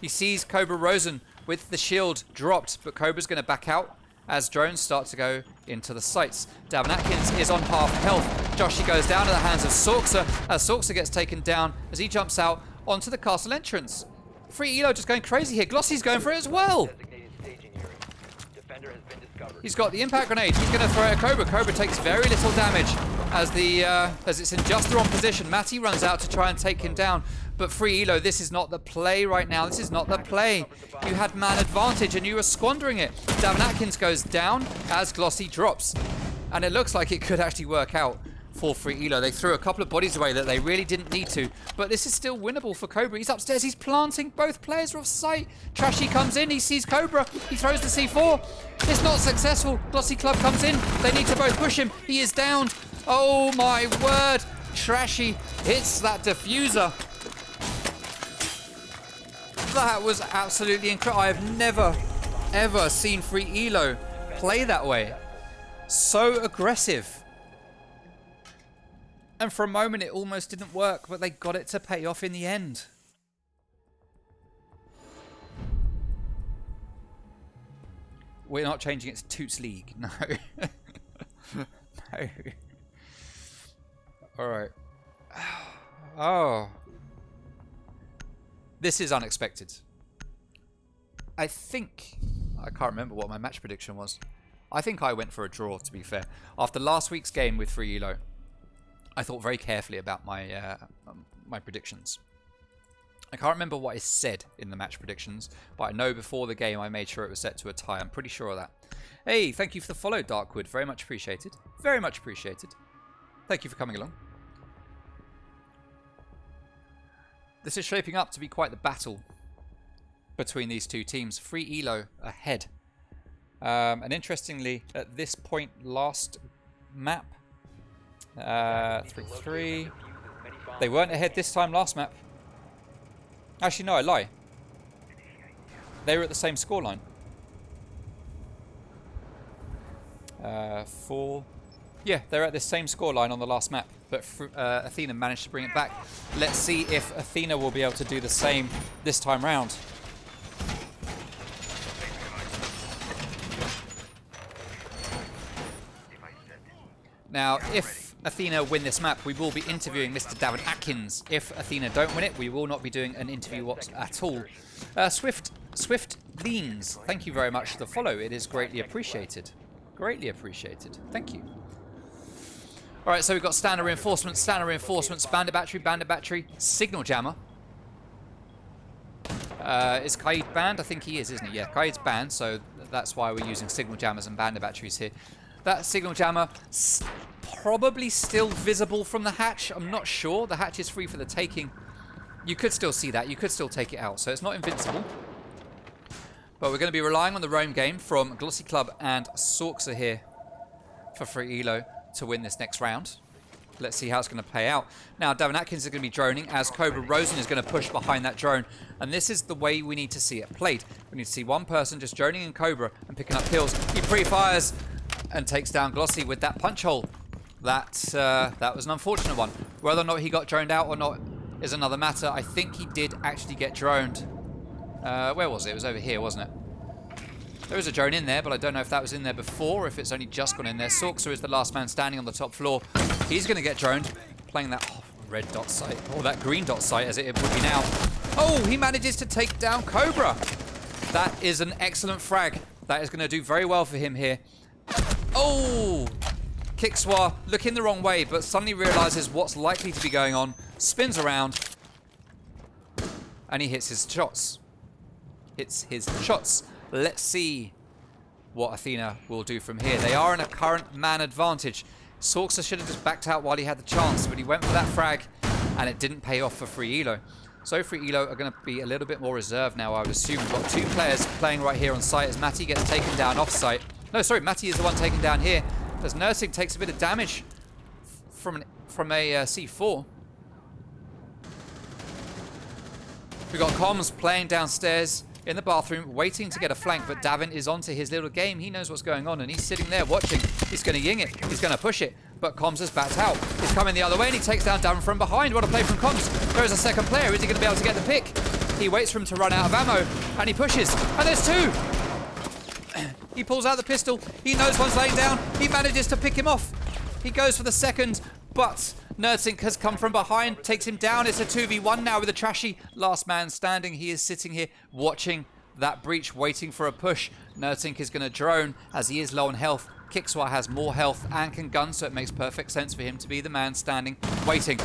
He sees Cobra Rosen with the shield dropped, but Cobra's going to back out as drones start to go into the sights. Davin Atkins is on half health. Joshy goes down to the hands of Sorksa as Sorksa gets taken down as he jumps out onto the castle entrance. Free Elo just going crazy here. Glossy's going for it as well. Designated staging area. Defender has been discovered. He's got the impact grenade. He's going to throw it at Cobra. Cobra takes very little damage as it's in just the wrong position. Matty runs out to try and take him down. But Free Elo, this is not the play right now. This is not the play. You had man advantage and you were squandering it. Davin Atkins goes down as Glossy drops. And it looks like it could actually work out for Free Elo. They threw a couple of bodies away that they really didn't need to. But this is still winnable for Cobra. He's upstairs. He's planting. Both players are off sight. Trashy comes in. He sees Cobra. He throws the C4. It's not successful. Glossy Club comes in. They need to both push him. He is downed. Oh my word. Trashy hits that diffuser. That was absolutely incredible. I have never, ever seen Free Elo play that way. So aggressive. And for a moment it almost didn't work, but they got it to pay off in the end. We're not changing it to Toots League. No. No. Alright. Oh. This is unexpected. I can't remember what my match prediction was. I think I went for a draw, to be fair. After last week's game with Free Elo, I thought very carefully about my my predictions. I can't remember what I said in the match predictions, but I know before the game I made sure it was set to a tie. I'm pretty sure of that. Hey, thank you for the follow, Darkwood. Very much appreciated. Very much appreciated. Thank you for coming along. This is shaping up to be quite the battle between these two teams. Free Elo ahead. And interestingly, at this point, last map, 3-3, they weren't ahead this time last map. Actually, no, I lie. They were at the same scoreline. 4. Yeah, they're at the same scoreline on the last map, but Athena managed to bring it back. Let's see if Athena will be able to do the same this time round. Now, if Athena win this map, we will be interviewing Mr. Davin Atkins. If Athena don't win it, we will not be doing an interview at all. Swift Swift Leans, thank you very much for the follow. It is greatly appreciated. Greatly appreciated. Thank you. All right, so we've got standard reinforcements, bandit battery, signal jammer. Is Qaid banned? I think he is, isn't he? Yeah, Qaid's banned, so that's why we're using signal jammers and bandit batteries here. That signal jammer probably still visible from the hatch. I'm not sure. The hatch is free for the taking. You could still see that. You could still take it out, so it's not invincible. But we're going to be relying on the roam game from Glossy Club and Sorksa here for free elo to win this next round. Let's see how it's going to play out. Now, Davin Atkins is going to be droning as Cobra Rosen is going to push behind that drone. And this is the way we need to see it played. We need to see one person just droning in Cobra and picking up kills. He pre-fires and takes down Glossy with that punch hole. That was an unfortunate one. Whether or not he got droned out or not is another matter. I think he did actually get droned. Where was it? It was over here, wasn't it? There was a drone in there, but I don't know if that was in there before or if it's only just gone in there. Sorksa is the last man standing on the top floor. He's going to get droned, playing that red dot site, or that green dot site as it would be now. Oh, he manages to take down Cobra. That is an excellent frag. That is going to do very well for him here. Oh, Kickswa looking the wrong way, but suddenly realizes what's likely to be going on, spins around, and he hits his shots. Let's see what Athena will do from here. They are in a current man advantage. Sorksa should have just backed out while he had the chance, but he went for that frag, and it didn't pay off for free elo. So free elo are going to be a little bit more reserved now, I would assume. We've got two players playing right here on site as Matty gets taken down off site. No, sorry, Matty is the one taken down here as Nursing takes a bit of damage from a C4. We've got Comms playing downstairs in the bathroom, waiting to get a flank, but Davin is onto his little game. He knows what's going on, and he's sitting there watching. He's going to ying it. He's going to push it, but Comms has backed out. He's coming the other way, and he takes down Davin from behind. What a play from Comms. There is a second player. Is he going to be able to get the pick? He waits for him to run out of ammo, and he pushes, and there's two. He pulls out the pistol. He knows one's laying down. He manages to pick him off. He goes for the second, but Nerdsink has come from behind, takes him down. It's a 2v1 now with a Trashy. Last man standing. He is sitting here watching that breach, waiting for a push. Nerdsink is going to drone as he is low on health. Kickswa has more health and can gun, so it makes perfect sense for him to be the man standing, waiting.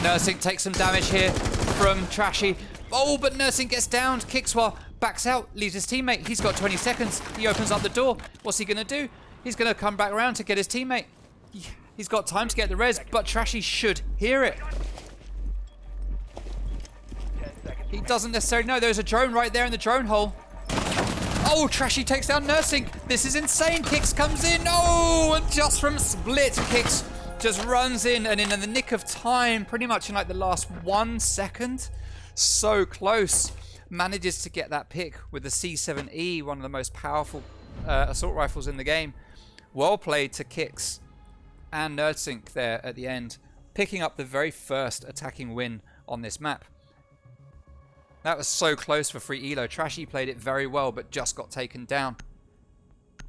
Nerdsink takes some damage here from Trashy. Oh, but Nerdsink gets downed. Kickswa backs out, leaves his teammate. He's got 20 seconds. He opens up the door. What's he going to do? He's going to come back around to get his teammate. He's got time to get the res, but Trashy should hear it. He doesn't necessarily know. There's a drone right there in the drone hole. Oh, Trashy takes down Nursing. This is insane. Kicks comes in. Oh, and just from split, Kicks just runs in, and in the nick of time, pretty much in like the last 1 second, so close, manages to get that pick with the C7E, one of the most powerful assault rifles in the game. Well played to Kicks and Nerdsink there at the end, picking up the very first attacking win on this map. That was so close for free elo. Trashy played it very well, but just got taken down.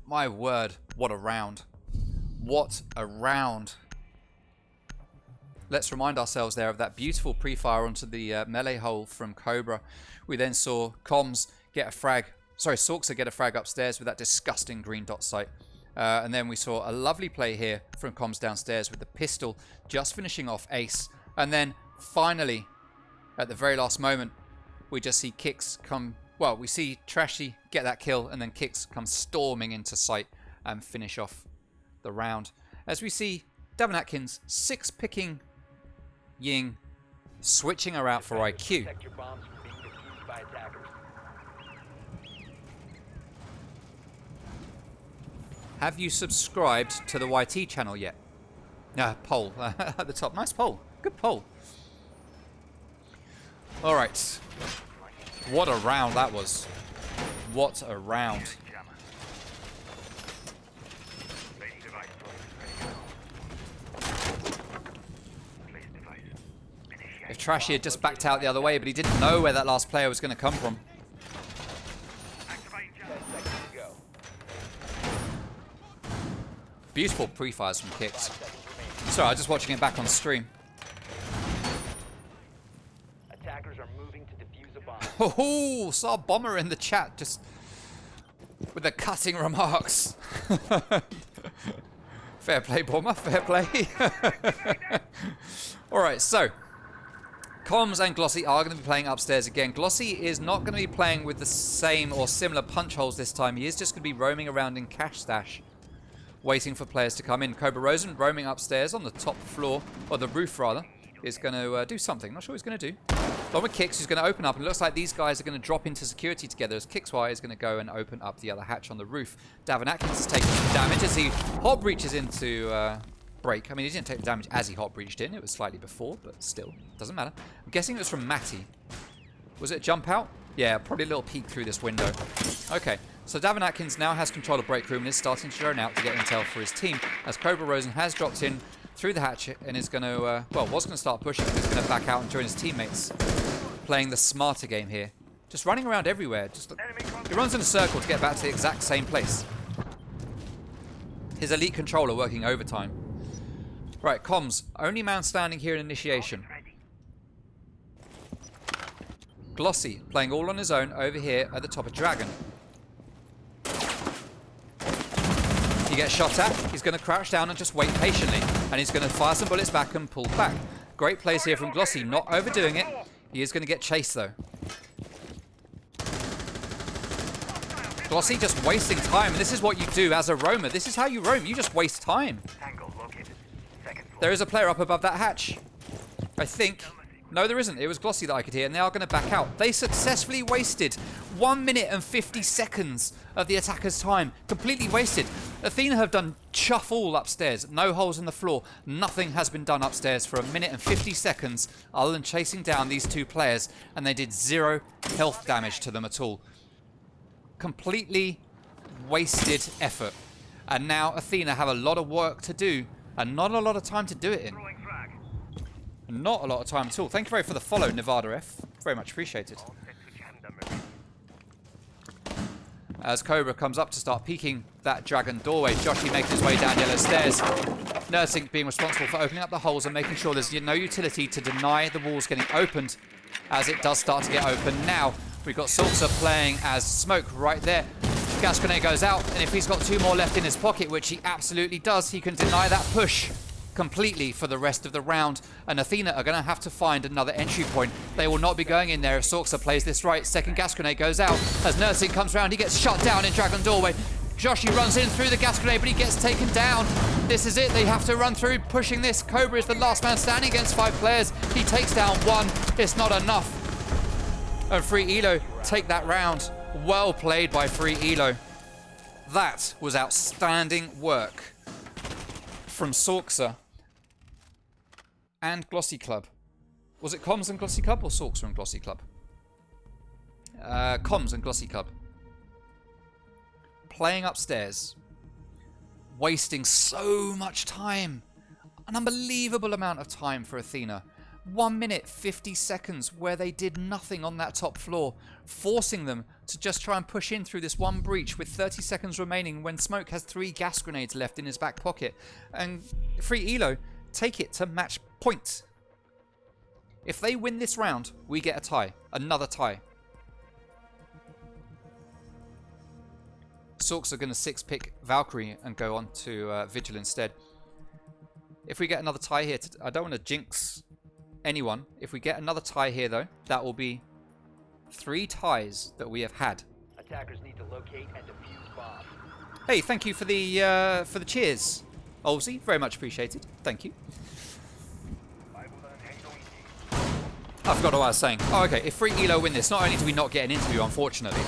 My word, what a round. What a round. Let's remind ourselves there of that beautiful pre-fire onto the melee hole from Cobra. We then saw Comms get a frag, sorry, Sorksa get a frag upstairs with that disgusting green dot sight. And then we saw a lovely play here from Comms downstairs with the pistol just finishing off Ace. And then finally, at the very last moment, we just see Kicks come, well, we see Trashy get that kill, and then Kicks come storming into sight and finish off the round. As we see Davin Atkins 6-picking Ying, switching her out for IQ. Protect your bombs from being defused by attackers. Have you subscribed to the YT channel yet? Poll at the top. Nice poll. Good poll. All right. What a round that was. What a round. If Trashy had just backed out the other way, but he didn't know where that last player was going to come from. 10 seconds to go. Beautiful pre-fires from Kicks. 5 seconds remaining. Sorry, I was just watching it back on stream. Attackers are moving to defuse a bomb. Oh, saw Bomber in the chat just with the cutting remarks. Fair play, Bomber, fair play. Alright, so Comms and Glossy are going to be playing upstairs again. Glossy is not going to be playing with the same or similar punch holes this time. He is just going to be roaming around in Cash Stash, waiting for players to come in. Cobra Rosen roaming upstairs on the top floor, or the roof rather, is going to do something. Not sure what he's going to do. Along with Kix, who's going to open up, and it looks like these guys are going to drop into security together as Kixwire is going to go and open up the other hatch on the roof. Davin Atkins is taking some damage as he hot breaches into break. I mean, he didn't take the damage as he hot breached in. It was slightly before, but still, doesn't matter. I'm guessing it was from Matty. Was it a jump out? Yeah, probably a little peek through this window. Okay, so Davin Atkins now has control of break room and is starting to drone out to get intel for his team, as Cobra Rosen has dropped in through the hatch and is going to, well, was going to start pushing, but is going to back out and join his teammates. Playing the smarter game here. Just running around everywhere. Just he runs in a circle to get back to the exact same place. His elite controller working overtime. Right, comms. Only man standing here in initiation. Glossy playing all on his own over here at the top of Dragon. He gets shot at. He's going to crouch down and just wait patiently. And he's going to fire some bullets back and pull back. Great plays here from Glossy. Not overdoing it. He is going to get chased though. Glossy just wasting time. And this is what you do as a roamer. This is how you roam. You just waste time. There is a player up above that hatch. I think. No, there isn't. It was Glossy that I could hear, and they are going to back out. They successfully wasted 1 minute and 50 seconds of the attacker's time. Completely wasted. Athena have done chuff all upstairs. No holes in the floor. Nothing has been done upstairs for 1 minute and 50 seconds other than chasing down these two players, and they did 0 health damage to them at all. Completely wasted effort. And now Athena have a lot of work to do, and not a lot of time to do it in. Not a lot of time at all. Thank you very much for the follow, Nevada F. Very much appreciated. As Cobra comes up to start peeking that Dragon doorway, Joshi making his way down yellow stairs. Nursing being responsible for opening up the holes and making sure there's no utility to deny the walls getting opened as it does start to get open now. We've got Salsa playing as Smoke right there. Gas grenade goes out, and if he's got 2 more left in his pocket, which he absolutely does, he can deny that push completely for the rest of the round, and Athena are going to have to find another entry point. They will not be going in there if Sorxa plays this right. Second gas grenade goes out as Nursing comes around. He gets shot down in Dragon Doorway. Joshi runs in through the gas grenade, but he gets taken down. This is it. They have to run through, pushing this. Cobra is the last man standing against 5 players. He takes down 1. It's not enough. And Free Elo take that round. Well played by Free Elo. That was outstanding work from Sorxa and Glossy Club. Was it Comms and Glossy Club or Sorxa and Glossy Club? Comms and Glossy Club. Playing upstairs. Wasting so much time. An unbelievable amount of time for Athena. 1 minute, 50 seconds where they did nothing on that top floor. Forcing them to just try and push in through this one breach with 30 seconds remaining when Smoke has 3 gas grenades left in his back pocket. And Free Elo take it to match point. If they win this round, we get a tie. Another tie. Sorks are going to 6-pick Valkyrie and go on to Vigil instead. If we get another tie here, I don't want to jinx anyone. If we get another tie here, though, that will be 3 ties that we have had. Attackers need to locate and defuse bombs. Hey, thank you for the cheers, Olsey. Very much appreciated. Thank you. I forgot what I was saying. Oh, okay. If Free Elo win this, not only do we not get an interview, unfortunately,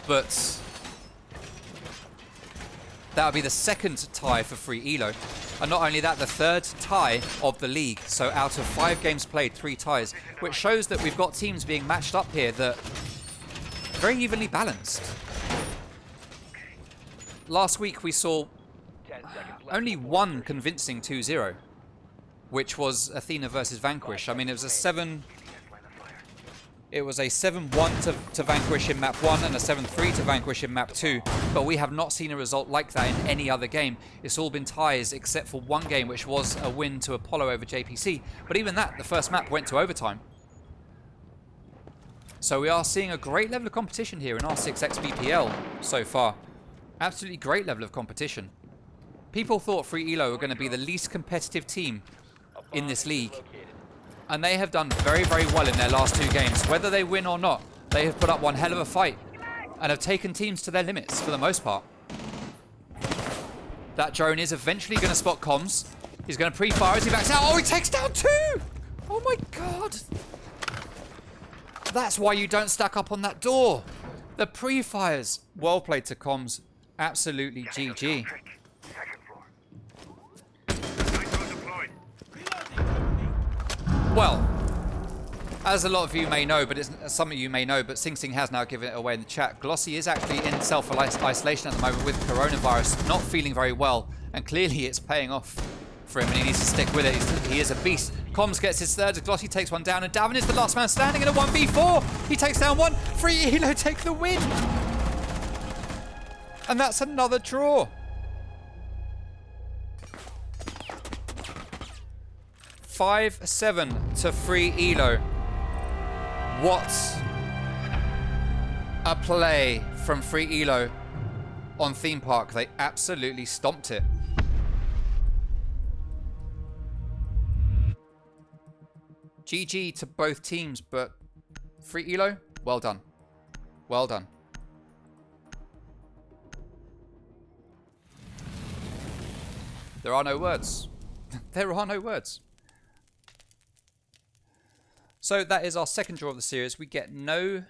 but that would be the 2nd tie for Free Elo. And not only that, the 3rd tie of the league. So out of 5 games played, 3 ties, which shows that we've got teams being matched up here that are very evenly balanced. Last week we saw only 1 convincing 2-0, which was Athena versus Vanquish. I mean, it was a 7-1 to Vanquish in map 1 and a 7-3 to Vanquish in map 2, but we have not seen a result like that in any other game. It's all been ties except for 1 game, which was a win to Apollo over JPC, but even that, the first map went to overtime. So we are seeing a great level of competition here in R6XBPL so far. Absolutely great level of competition. People thought Free Elo were going to be the least competitive team in this league. And they have done very, very well in their last 2 games. Whether they win or not, they have put up one hell of a fight and have taken teams to their limits for the most part. That drone is eventually going to spot comms. He's going to pre-fire as he backs out. Oh, he takes down 2! Oh my god. That's why you don't stack up on that door. The pre-fires. Well played to comms. Absolutely GG. Second floor. Nitro deployed. Well, as a lot of you may know, but some of you may know, but Sing Sing has now given it away in the chat. Glossy is actually in self-isolation at the moment with coronavirus, not feeling very well, and clearly it's paying off for him, and he needs to stick with it. He is a beast. Comms gets his third, Glossy takes one down, and Davin is the last man standing in a 1v4. He takes down one. Free Elo take the win. And that's another draw. 5-7 to Free Elo. What a play from Free Elo on Theme Park. They absolutely stomped it. GG to both teams, but Free Elo, well done. Well done. There are no words. There are no words. So that is our second draw of the series. We get no